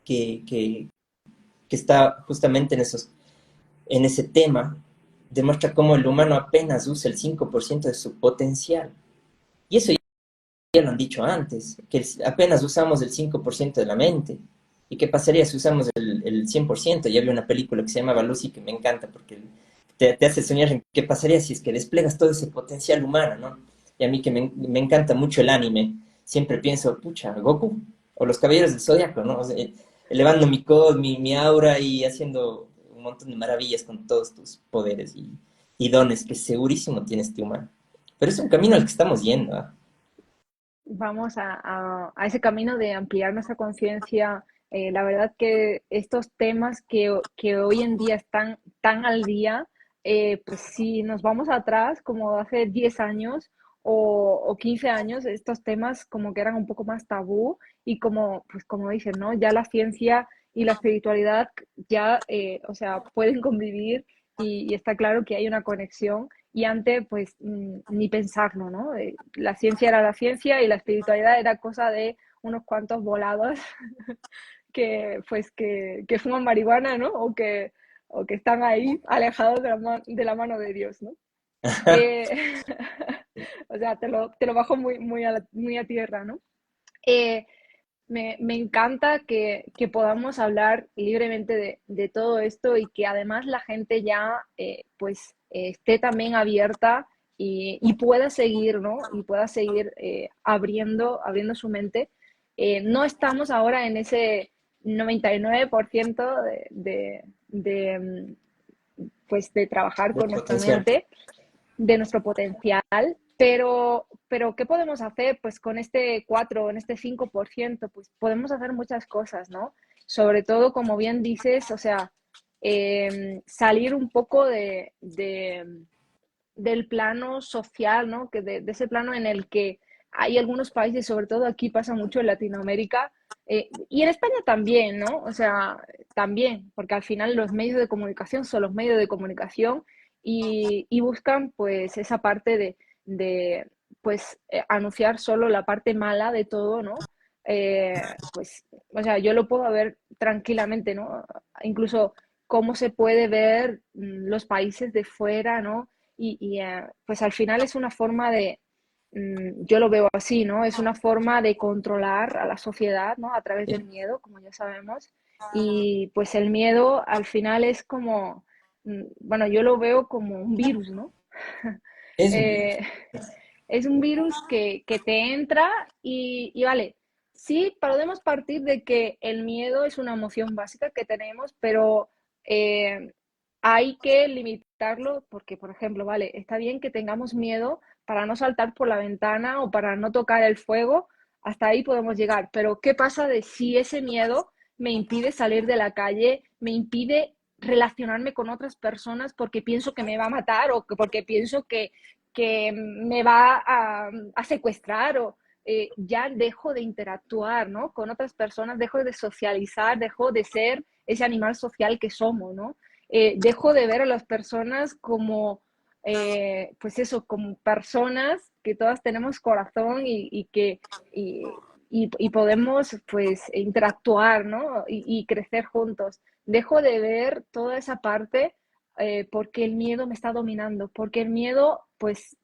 que, que, que está justamente en ese tema, demuestra cómo el humano apenas usa el 5% de su potencial. Y eso ya lo han dicho antes, que apenas usamos el 5% de la mente. ¿Y qué pasaría si usamos el 100%? Ya vi una película que se llama Lucy que me encanta porque te hace soñar en qué pasaría si es que desplegas todo ese potencial humano, ¿no? Y a mí que me encanta mucho el anime, siempre pienso, pucha, Goku o los Caballeros del Zodiaco, ¿no? O sea, elevando mi code, mi aura y haciendo un montón de maravillas con todos tus poderes y dones que segurísimo tiene este humano. Pero es un camino al que estamos yendo, ¿ah?
Vamos a ese camino de ampliar nuestra conciencia. La verdad que estos temas que hoy en día están tan al día, pues si nos vamos atrás, como hace 10 años o 15 años, estos temas como que eran un poco más tabú y como, pues como dicen, ¿no? Ya la ciencia y la espiritualidad ya, o sea, pueden convivir y está claro que hay una conexión y antes pues ni pensarlo, ¿no? La ciencia era la ciencia y la espiritualidad era cosa de unos cuantos volados que pues que fuman marihuana, ¿no? O que están ahí alejados de la mano de Dios, ¿no? Eh, o sea, te lo bajo muy a tierra, ¿no? Eh, me encanta que podamos hablar libremente de todo esto y que además la gente ya pues esté también abierta y pueda seguir, ¿no? Y pueda seguir abriendo su mente. No estamos ahora en ese 99% pues, de trabajar
De
con nuestra
potencial.
mente, de nuestro potencial, pero ¿qué podemos hacer? Pues con este 4 en este 5% pues podemos hacer muchas cosas, ¿no? Sobre todo, como bien dices, o sea, salir un poco del plano social, ¿no? Que de ese plano en el que hay algunos países, sobre todo aquí pasa mucho en Latinoamérica, y en España también, ¿no? O sea, también, porque al final los medios de comunicación son los medios de comunicación y buscan pues esa parte de pues anunciar solo la parte mala de todo, ¿no? Pues, o sea, yo lo puedo ver tranquilamente, ¿no? Incluso cómo se puede ver los países de fuera, ¿no? Pues al final es una forma de, yo lo veo así, ¿no? Es una forma de controlar a la sociedad, ¿no? A través del
Sí.
miedo, como ya sabemos. Y pues el miedo al final es como, bueno, yo lo veo como un virus, ¿no?
Es un
Eh,
virus.
es un virus que te entra y vale, sí, podemos partir de que el miedo es una emoción básica que tenemos, pero eh, hay que limitarlo porque, por ejemplo, vale, está bien que tengamos miedo para no saltar por la ventana o para no tocar el fuego, hasta ahí podemos llegar, pero ¿qué pasa de si ese miedo me impide salir de la calle, me impide relacionarme con otras personas porque pienso que me va a matar o porque pienso que me va a secuestrar o ya dejo de interactuar, ¿no? Con otras personas, dejo de socializar, dejo de ser ese animal social que somos, ¿no? Dejo de ver a las personas como, pues eso, como personas que todas tenemos corazón y podemos, pues, interactuar, ¿no? Y crecer juntos. Dejo de ver toda esa parte porque el miedo me está dominando, porque el miedo, pues,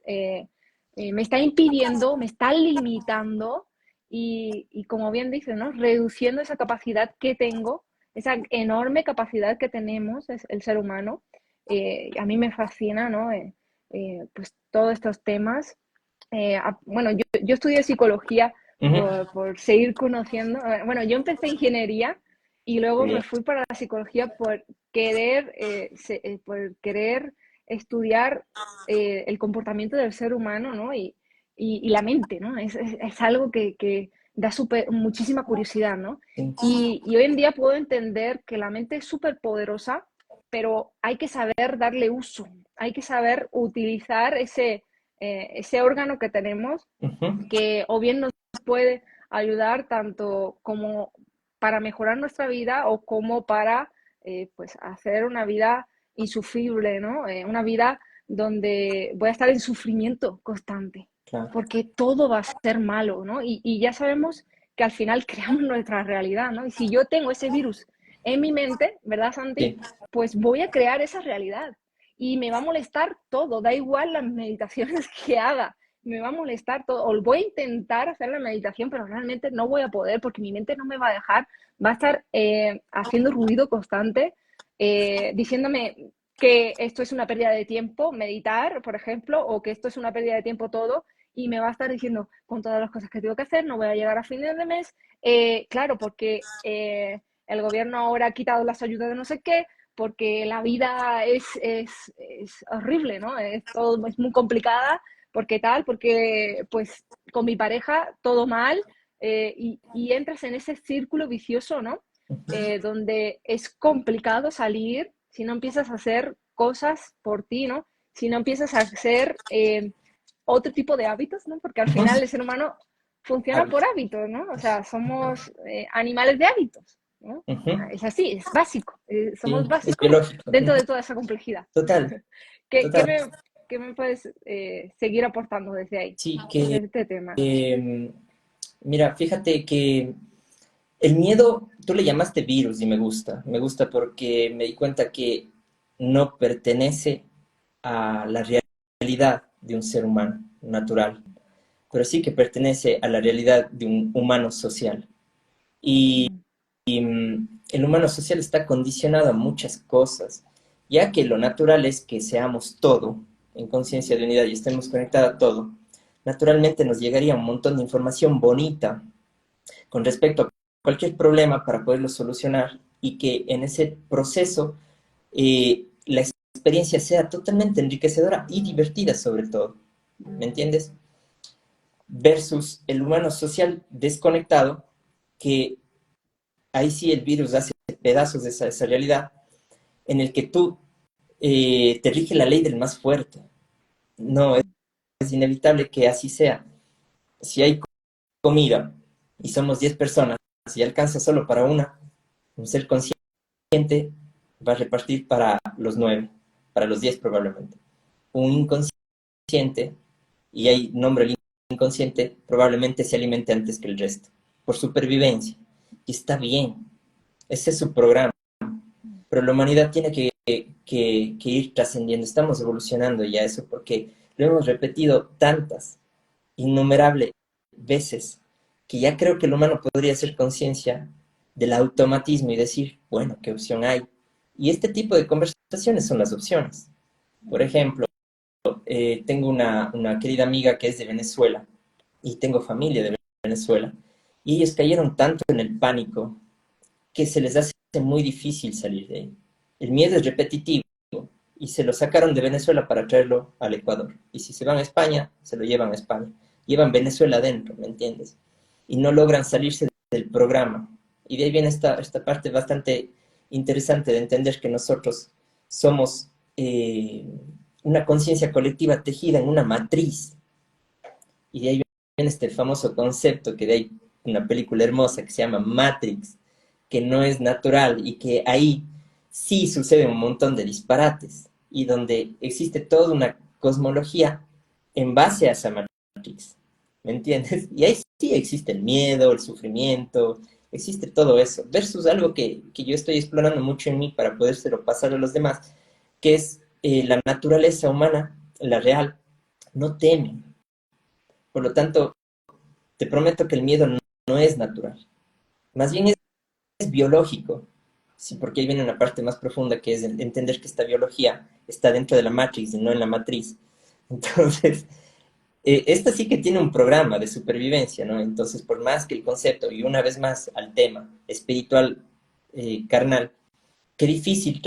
me está impidiendo, me está limitando y como bien dice, ¿no? Reduciendo esa capacidad que tengo, esa enorme capacidad que tenemos, es el ser humano. A mí me fascina, ¿no? Pues todos estos temas. Bueno, yo estudié psicología
Ujú.
por seguir conociendo. Bueno, yo empecé ingeniería y luego me
Bien.
fui para la psicología por querer estudiar el comportamiento del ser humano, ¿no? Y la mente, ¿no? Es algo que da muchísima curiosidad, ¿no?
Sí.
Y hoy en día puedo entender que la mente es súper poderosa, pero hay que saber darle uso, hay que saber utilizar ese órgano que tenemos,
Ujú.
que o bien nos puede ayudar tanto como para mejorar nuestra vida o como para pues hacer una vida insufrible, ¿no? Una vida donde voy a estar en sufrimiento constante,
Claro.
porque todo va a ser malo, ¿no? Y ya sabemos que al final creamos nuestra realidad, ¿no? Y si yo tengo ese virus en mi mente, ¿verdad, Santi?
Sí.
Pues voy a crear esa realidad y me va a molestar todo, da igual las meditaciones que haga, me va a molestar todo, o voy a intentar hacer la meditación, pero realmente no voy a poder porque mi mente no me va a dejar, va a estar haciendo ruido constante, diciéndome que esto es una pérdida de tiempo, meditar, por ejemplo, o que esto es una pérdida de tiempo todo, y me va a estar diciendo con todas las cosas que tengo que hacer, no voy a llegar a fines de mes, claro, porque el gobierno ahora ha quitado las ayudas de no sé qué, porque la vida es horrible, ¿no? Todo es muy complicada, porque tal, porque pues con mi pareja todo mal, y entras en ese círculo vicioso, ¿no? Donde es complicado salir si no empiezas a hacer cosas por ti, ¿no? Si no empiezas a hacer otro tipo de hábitos, ¿no? Porque al final
Ujú.
el ser humano funciona por
Hábito.
hábitos, ¿no? O sea, somos animales de hábitos, ¿no?
Ujú.
Es así, es básico. Somos
Sí, es
básicos
biológico.
dentro
Ujú.
de toda esa complejidad.
Total,
¿Qué, qué
total.
me, qué me puedes seguir aportando desde ahí,
Sí,
desde
que
este tema?
mira, fíjate que el miedo, tú le llamaste virus y me gusta porque me di cuenta que no pertenece a la realidad de un ser humano natural, pero sí que pertenece a la realidad de un humano social. Y
Mm,
el humano social está condicionado a muchas cosas, ya que lo natural es que seamos todo, en conciencia de unidad y estemos conectados a todo. Naturalmente nos llegaría un montón de información bonita con respecto a cualquier problema para poderlo solucionar y que en ese proceso la experiencia sea totalmente enriquecedora y divertida sobre todo. ¿Me
mm,
entiendes? Versus el humano social desconectado, que ahí sí el virus hace pedazos de esa realidad, en el que tú te rige la ley del más fuerte. No,
mm,
es inevitable que así sea. Si hay comida y somos 10 personas y alcanza solo para una, un ser consciente va a repartir para los 9, para los 10 probablemente. Un inconsciente, y hay nombre el inconsciente, probablemente se alimente antes que el resto, por supervivencia. Y está bien, ese es su programa. pero la humanidad tiene que ir trascendiendo, estamos evolucionando ya eso, porque lo hemos repetido tantas, innumerables veces, que ya creo que el humano podría hacer conciencia del automatismo y decir, bueno, ¿qué opción hay? Y este tipo de conversaciones son las opciones. Por ejemplo, tengo una querida amiga que es de Venezuela y tengo familia de Venezuela y ellos cayeron tanto en el pánico que se les hace muy difícil salir de ahí. El miedo es repetitivo y se lo sacaron de Venezuela para traerlo al Ecuador. Y si se van a España, se lo llevan a España. Llevan Venezuela adentro, ¿me entiendes? Y no logran salirse del programa. Y de ahí viene esta parte bastante interesante de entender que nosotros somos una conciencia colectiva tejida en una matriz. Y de ahí viene este famoso concepto que de ahí una película hermosa que se llama Matrix, que no es natural y que ahí sí sucede un montón de disparates y donde existe toda una cosmología en base a esa Matrix, ¿me entiendes? Y ahí sí existe el miedo, el sufrimiento, existe todo eso, versus algo que yo estoy explorando mucho en mí para podérselo pasar a los demás, que es la naturaleza humana, la real, no teme. Por lo tanto, te prometo que el miedo no es natural, más bien es biológico, sí, porque ahí viene una parte más profunda que es entender que esta biología está dentro de la matrix y no en la matriz. Entonces, esta sí que tiene un programa de supervivencia, ¿no? Entonces, por más que el concepto, y una vez más al tema espiritual, carnal, qué difícil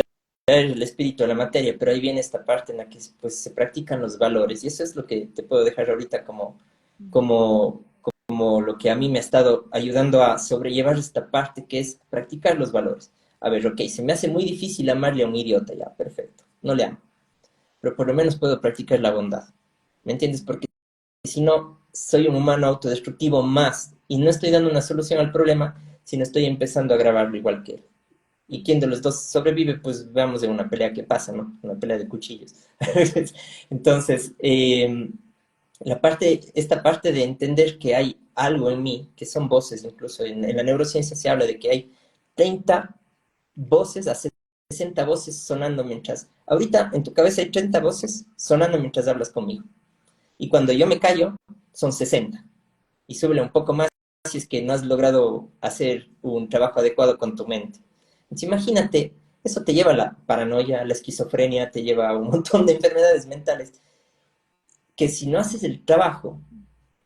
traer el espíritu a la materia, pero ahí viene esta parte en la que pues, se practican los valores, y eso es lo que te puedo dejar ahorita como, como lo que a mí me ha estado ayudando a sobrellevar esta parte, que es practicar los valores. A ver, ok, se me hace muy difícil amarle a un idiota, ya, perfecto, no le amo, pero por lo menos puedo practicar la bondad, ¿me entiendes? Porque si no, soy un humano autodestructivo más, y no estoy dando una solución al problema, sino estoy empezando a agravarlo igual que él. Y quien de los dos sobrevive, pues veamos en una pelea que pasa, ¿no? Una pelea de cuchillos. Entonces, esta parte de entender que hay algo en mí, que son voces, incluso en la neurociencia se habla de que hay 30 voces a 60 voces sonando mientras, ahorita en tu cabeza hay 30 voces sonando mientras hablas conmigo. Y cuando yo me callo, son 60. Y súbele un poco más si es que no has logrado hacer un trabajo adecuado con tu mente. Entonces, imagínate, eso te lleva a la paranoia, la esquizofrenia, te lleva a un montón de enfermedades mentales, que si no haces el trabajo,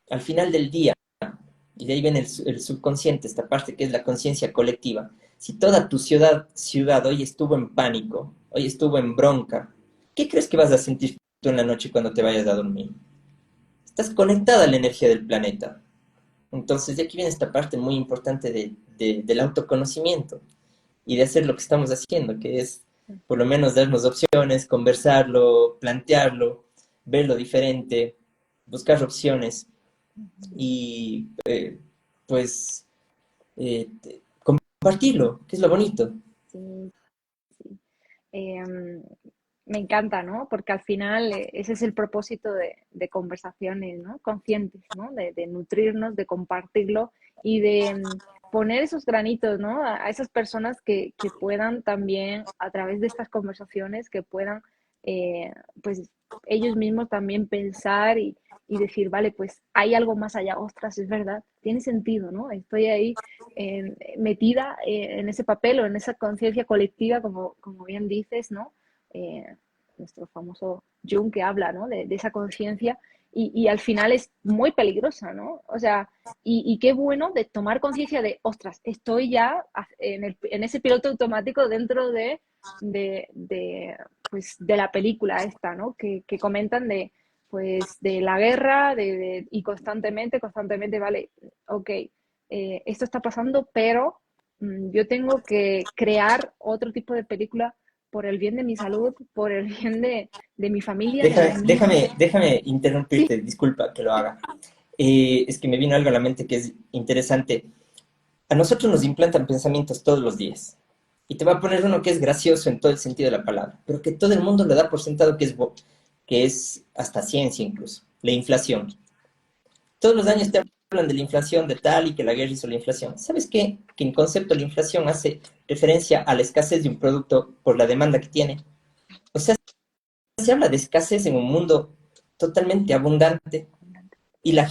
al final del día, y de ahí viene el subconsciente, esta parte que es la conciencia colectiva, si toda tu ciudad hoy estuvo en pánico, hoy estuvo en bronca, ¿qué crees que vas a sentir tú en la noche cuando te vayas a dormir? Estás conectada a la energía del planeta. Entonces, de aquí viene esta parte muy importante del autoconocimiento y de hacer lo que estamos haciendo, que es por lo menos darnos opciones, conversarlo, plantearlo, verlo diferente, buscar opciones y pues compartirlo, que es lo bonito.
Sí, sí. Em, Me encanta, ¿no? Porque al final ese es el propósito de conversaciones, ¿no? Conscientes, ¿no? De nutrirnos, de compartirlo y de poner esos granitos, ¿no? A esas personas que puedan también, a través de estas conversaciones, que puedan, pues, ellos mismos también pensar y decir, vale, pues hay algo más allá, ostras, es verdad, tiene sentido, ¿no? Estoy ahí metida en ese papel o en esa conciencia colectiva, como bien dices, ¿no? eh, Nuestro famoso Jung que habla, ¿no? De esa conciencia y al final es muy peligrosa, ¿no? O sea, y qué bueno de tomar conciencia de, ostras, estoy ya en ese piloto automático dentro pues, de la película esta, ¿no? Que comentan pues, de la guerra y constantemente, vale, ok, esto está pasando, pero yo tengo que crear otro tipo de película por el bien de mi salud, por el bien de mi familia, de mí mismo.
Déjame
Sí,
interrumpirte, disculpa que lo haga. Es que me vino algo a la mente que es interesante. A nosotros nos implantan pensamientos todos los días. Y te voy a poner uno que es gracioso en todo el sentido de la palabra, pero que todo el mundo lo da por sentado que es hasta ciencia incluso, la inflación. Todos los años te hablan de la inflación de tal y que la guerra hizo la inflación. ¿Sabes qué? Que en concepto la inflación hace referencia a la escasez de un producto por la demanda que tiene. O sea, se habla de escasez en un mundo totalmente abundante y la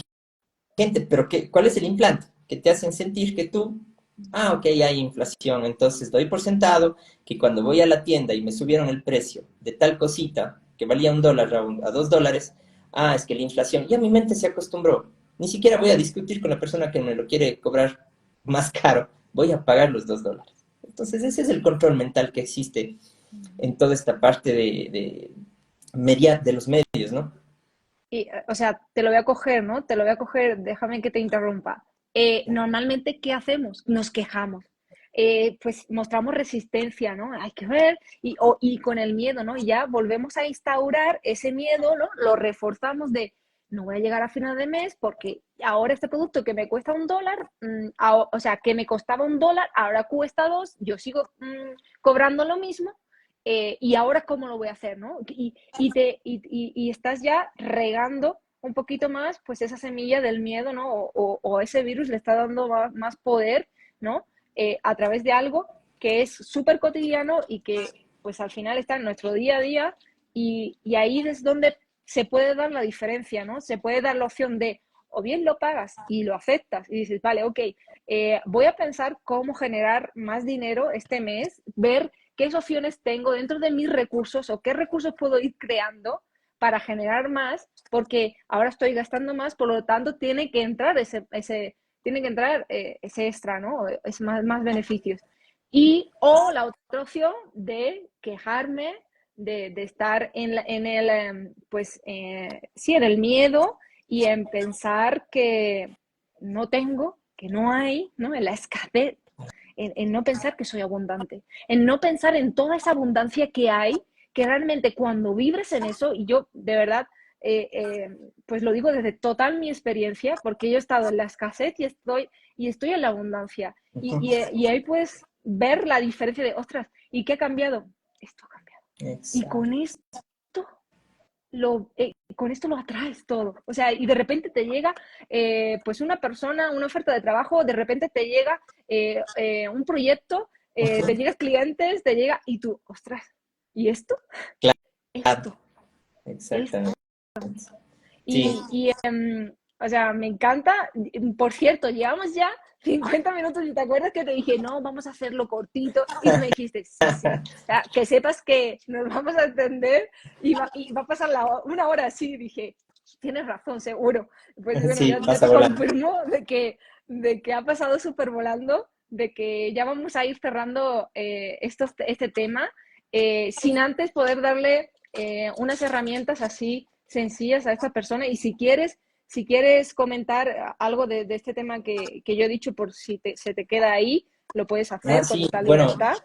gente, pero ¿qué, cuál es el implante? Que te hacen sentir que tú, ok, hay inflación, entonces doy por sentado que cuando voy a la tienda y me subieron el precio de tal cosita que valía $1 a $2, es que la inflación, ya mi mente se acostumbró. Ni siquiera voy a discutir con la persona que me lo quiere cobrar más caro, voy a pagar los $2. Entonces ese es el control mental que existe en toda esta parte de los medios, ¿no?
Y, o sea, te lo voy a coger, ¿no? Te lo voy a coger, déjame que te interrumpa. Normalmente, ¿qué hacemos? Nos quejamos. Pues mostramos resistencia, ¿no? Hay que ver, y con el miedo, ¿no? Y ya volvemos a instaurar ese miedo, ¿no? Lo reforzamos de, no voy a llegar a final de mes porque ahora este producto que me cuesta $1, o sea, que me costaba $1, ahora cuesta 2, yo sigo cobrando lo mismo, y ahora cómo lo voy a hacer, ¿no? Y estás ya regando un poquito más, pues esa semilla del miedo, ¿no? O ese virus le está dando más poder, ¿no? A través de algo que es súper cotidiano y que pues al final está en nuestro día a día, y ahí es donde se puede dar la diferencia, ¿no? Se puede dar la opción de, o bien lo pagas y lo aceptas y dices, vale, ok, voy a pensar cómo generar más dinero este mes, ver qué opciones tengo dentro de mis recursos o qué recursos puedo ir creando para generar más, porque ahora estoy gastando más, por lo tanto tiene que entrar ese extra, ¿no? Es más beneficios. O la otra opción de quejarme, de estar en el, pues, sí, en el miedo y en pensar que no tengo, que no hay, ¿no? En la escasez, en no pensar que soy abundante, en no pensar en toda esa abundancia que hay, que realmente cuando vibres en eso, y yo de verdad, pues lo digo desde total mi experiencia, porque yo he estado en la escasez y estoy en la abundancia. Y ahí puedes ver la diferencia de, ostras, ¿y qué ha cambiado? Esto ha cambiado. Y
Exacto.
con esto lo atraes todo. O sea, y de repente te llega, pues una persona, una oferta de trabajo, de repente te llega un proyecto, te llegan clientes, te llega y tú, ostras, ¿y esto?
Claro,
Esto, esto.
exactamente. Sí,
O sea, me encanta. Por cierto, llevamos ya 50 minutos y te acuerdas que te dije, no, vamos a hacerlo cortito. Y tú me dijiste, sí, sí. O sea, que sepas que nos vamos a entender y va a pasar una hora así. Dije, tienes razón, seguro. Pues bueno,
sí,
yo
pasa
te
volando.
confirmo de que ha pasado súper volando, de que ya vamos a ir cerrando este tema, sin antes poder darle unas herramientas así sencillas a esta persona. Y si quieres comentar algo de este tema que yo he dicho, por si se te queda ahí, lo puedes hacer con
Sí,
total
bueno,
libertad.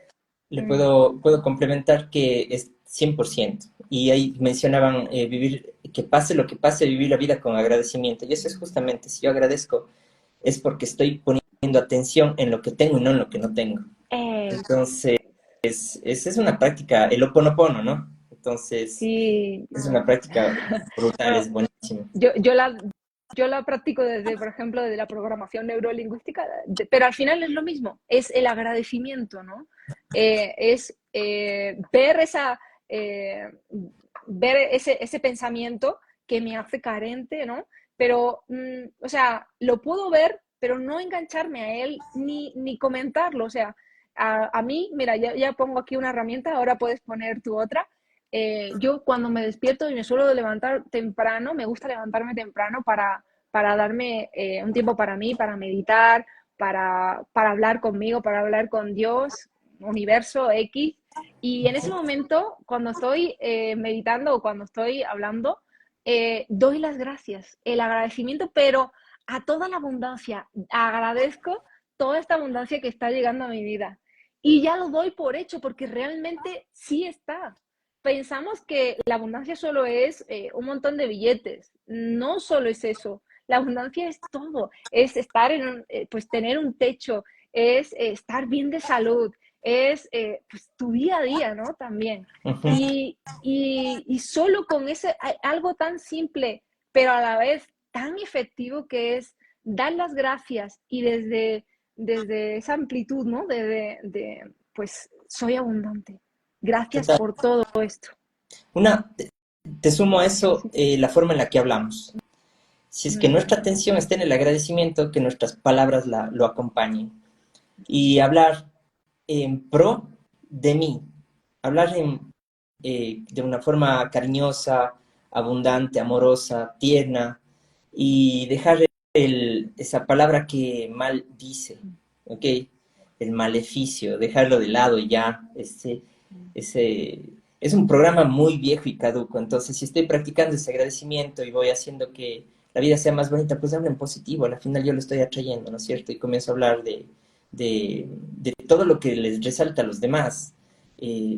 le
Mm.
puedo complementar que es 100%. Y ahí mencionaban vivir, que pase lo que pase, vivir la vida con agradecimiento. Y eso es justamente, si yo agradezco, es porque estoy poniendo atención en lo que tengo y no en lo que no tengo.
Eh,
Entonces, esa es una práctica, el Ho'oponopono, ¿no? Entonces,
sí,
es una práctica brutal,
bueno,
es buenísima.
yo la practico desde, por ejemplo, desde la programación neurolingüística, pero al final es lo mismo, es el agradecimiento, ¿no? Es eh, ver ese pensamiento que me hace carente, ¿no? Pero, o sea, lo puedo ver, pero no engancharme a él ni comentarlo. O sea, a mí, mira, ya pongo aquí una herramienta, ahora puedes poner tu otra. Yo cuando me despierto y me suelo levantar temprano, me gusta levantarme temprano para darme un tiempo para mí, para meditar, para hablar conmigo, para hablar con Dios, universo X. Y en ese momento, cuando estoy meditando o cuando estoy hablando, doy las gracias, el agradecimiento, pero a toda la abundancia. Agradezco toda esta abundancia que está llegando a mi vida. Y ya lo doy por hecho, porque realmente sí está. Pensamos que la abundancia solo es un montón de billetes. No solo es eso. La abundancia es todo. Es estar pues tener un techo, es estar bien de salud, es pues tu día a día, ¿no? También.
Ujú.
Y solo con ese, algo tan simple, pero a la vez tan efectivo, que es dar las gracias y desde esa amplitud, ¿no? Pues soy abundante. Gracias
Total.
por todo esto.
Te sumo a
Sí,
eso
sí.
la forma en la que hablamos. Si es que
Mm,
nuestra atención está en el agradecimiento, que nuestras palabras lo acompañen. Y hablar en pro de mí, hablar de una forma cariñosa, abundante, amorosa, tierna, y dejar esa palabra que mal dice, ¿ok? El maleficio, dejarlo de lado ya. Es un programa muy viejo y caduco, entonces si estoy practicando ese agradecimiento y voy haciendo que la vida sea más bonita, pues hablo en positivo, al final yo lo estoy atrayendo, ¿no es cierto? Y comienzo a hablar de todo lo que les resalta a los demás.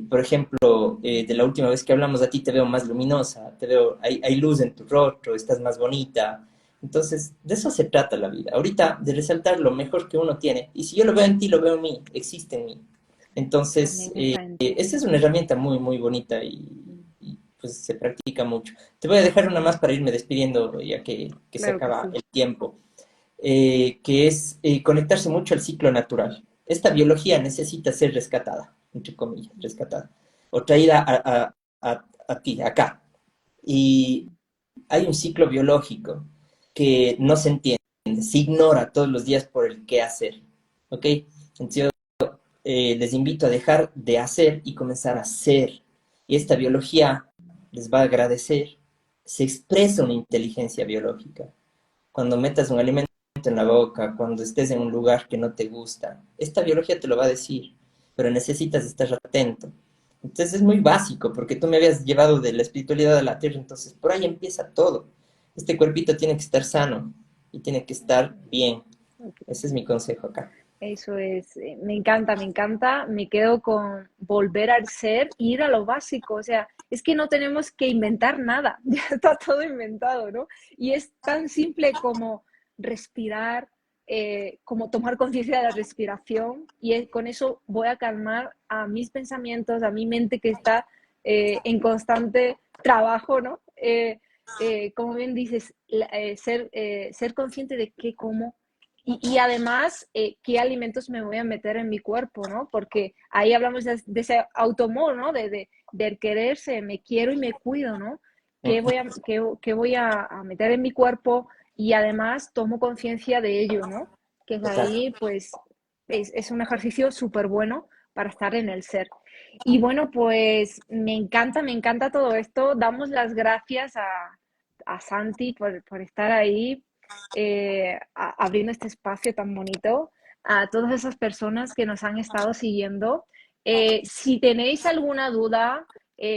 Por ejemplo, de la última vez que hablamos a ti te veo más luminosa, hay luz en tu rostro, estás más bonita. Entonces, de eso se trata la vida. Ahorita, de resaltar lo mejor que uno tiene. Y si yo lo veo en ti, lo veo en mí, existe en mí. Entonces,
también está en ti.
esta es una herramienta muy, muy bonita y, pues se practica mucho. Te voy a dejar una más para irme despidiendo, ya que se
Claro que
acaba
sí.
el tiempo, que es conectarse mucho al ciclo natural. Esta biología necesita ser rescatada, entre comillas, rescatada, o traída a ti, acá. Y hay un ciclo biológico que no se entiende, se ignora todos los días por el qué hacer, ¿ok? Entonces, les invito a dejar de hacer y comenzar a ser. Y esta biología les va a agradecer. Se expresa una inteligencia biológica. Cuando metas un alimento en la boca, cuando estés en un lugar que no te gusta, esta biología te lo va a decir, pero necesitas estar atento. Entonces es muy básico, porque tú me habías llevado de la espiritualidad a la tierra, entonces por ahí empieza todo. Este cuerpito tiene que estar sano y tiene que estar bien.
Ok.
Ese es mi consejo acá.
Eso es, me encanta, me encanta. Me quedo con volver al ser, ir a lo básico. O sea, es que no tenemos que inventar nada, ya está todo inventado, ¿no? Y es tan simple como respirar, como tomar conciencia de la respiración y con eso voy a calmar a mis pensamientos, a mi mente que está en constante trabajo, ¿no? Como bien dices, ser consciente de qué como y además, ¿qué alimentos me voy a meter en mi cuerpo, ¿no? Porque ahí hablamos de ese automor, ¿no? Del quererse, me quiero y me cuido, ¿no? ¿Qué voy a meter en mi cuerpo? Y además tomo conciencia de ello, ¿no? Que es
Total.
ahí, pues, es un ejercicio súper bueno para estar en el ser. Y bueno, pues me encanta todo esto. Damos las gracias a Santi por estar ahí, abriendo este espacio tan bonito, a todas esas personas que nos han estado siguiendo. Si tenéis alguna duda,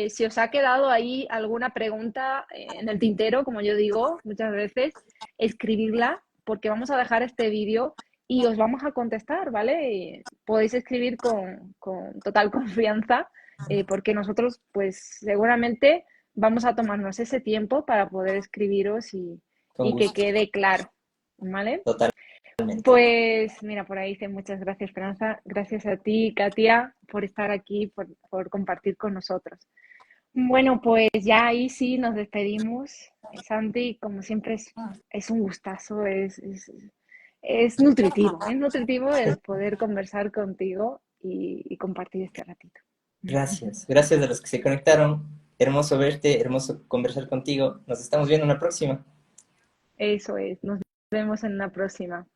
si os ha quedado ahí alguna pregunta en el tintero, como yo digo muchas veces, escribirla porque vamos a dejar este vídeo y os vamos a contestar, ¿vale? Podéis escribir con total confianza porque nosotros pues seguramente vamos a tomarnos ese tiempo para poder escribiros
Con
y que
gusto.
quede claro, ¿vale?
Totalmente.
Pues mira, por ahí dice muchas gracias, Esperanza. Gracias a ti, Katia, por estar aquí, por compartir con nosotros. Bueno, pues ya ahí sí nos despedimos. Santi, como siempre, es un gustazo, es nutritivo el poder conversar contigo y compartir este ratito.
Gracias. Gracias a los que se conectaron. Hermoso verte, hermoso conversar contigo. Nos estamos viendo en la próxima.
Eso es, nos vemos en la próxima.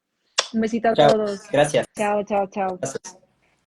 Un besito a
Chao.
todos.
Gracias.
Chao, chao, chao.
Gracias.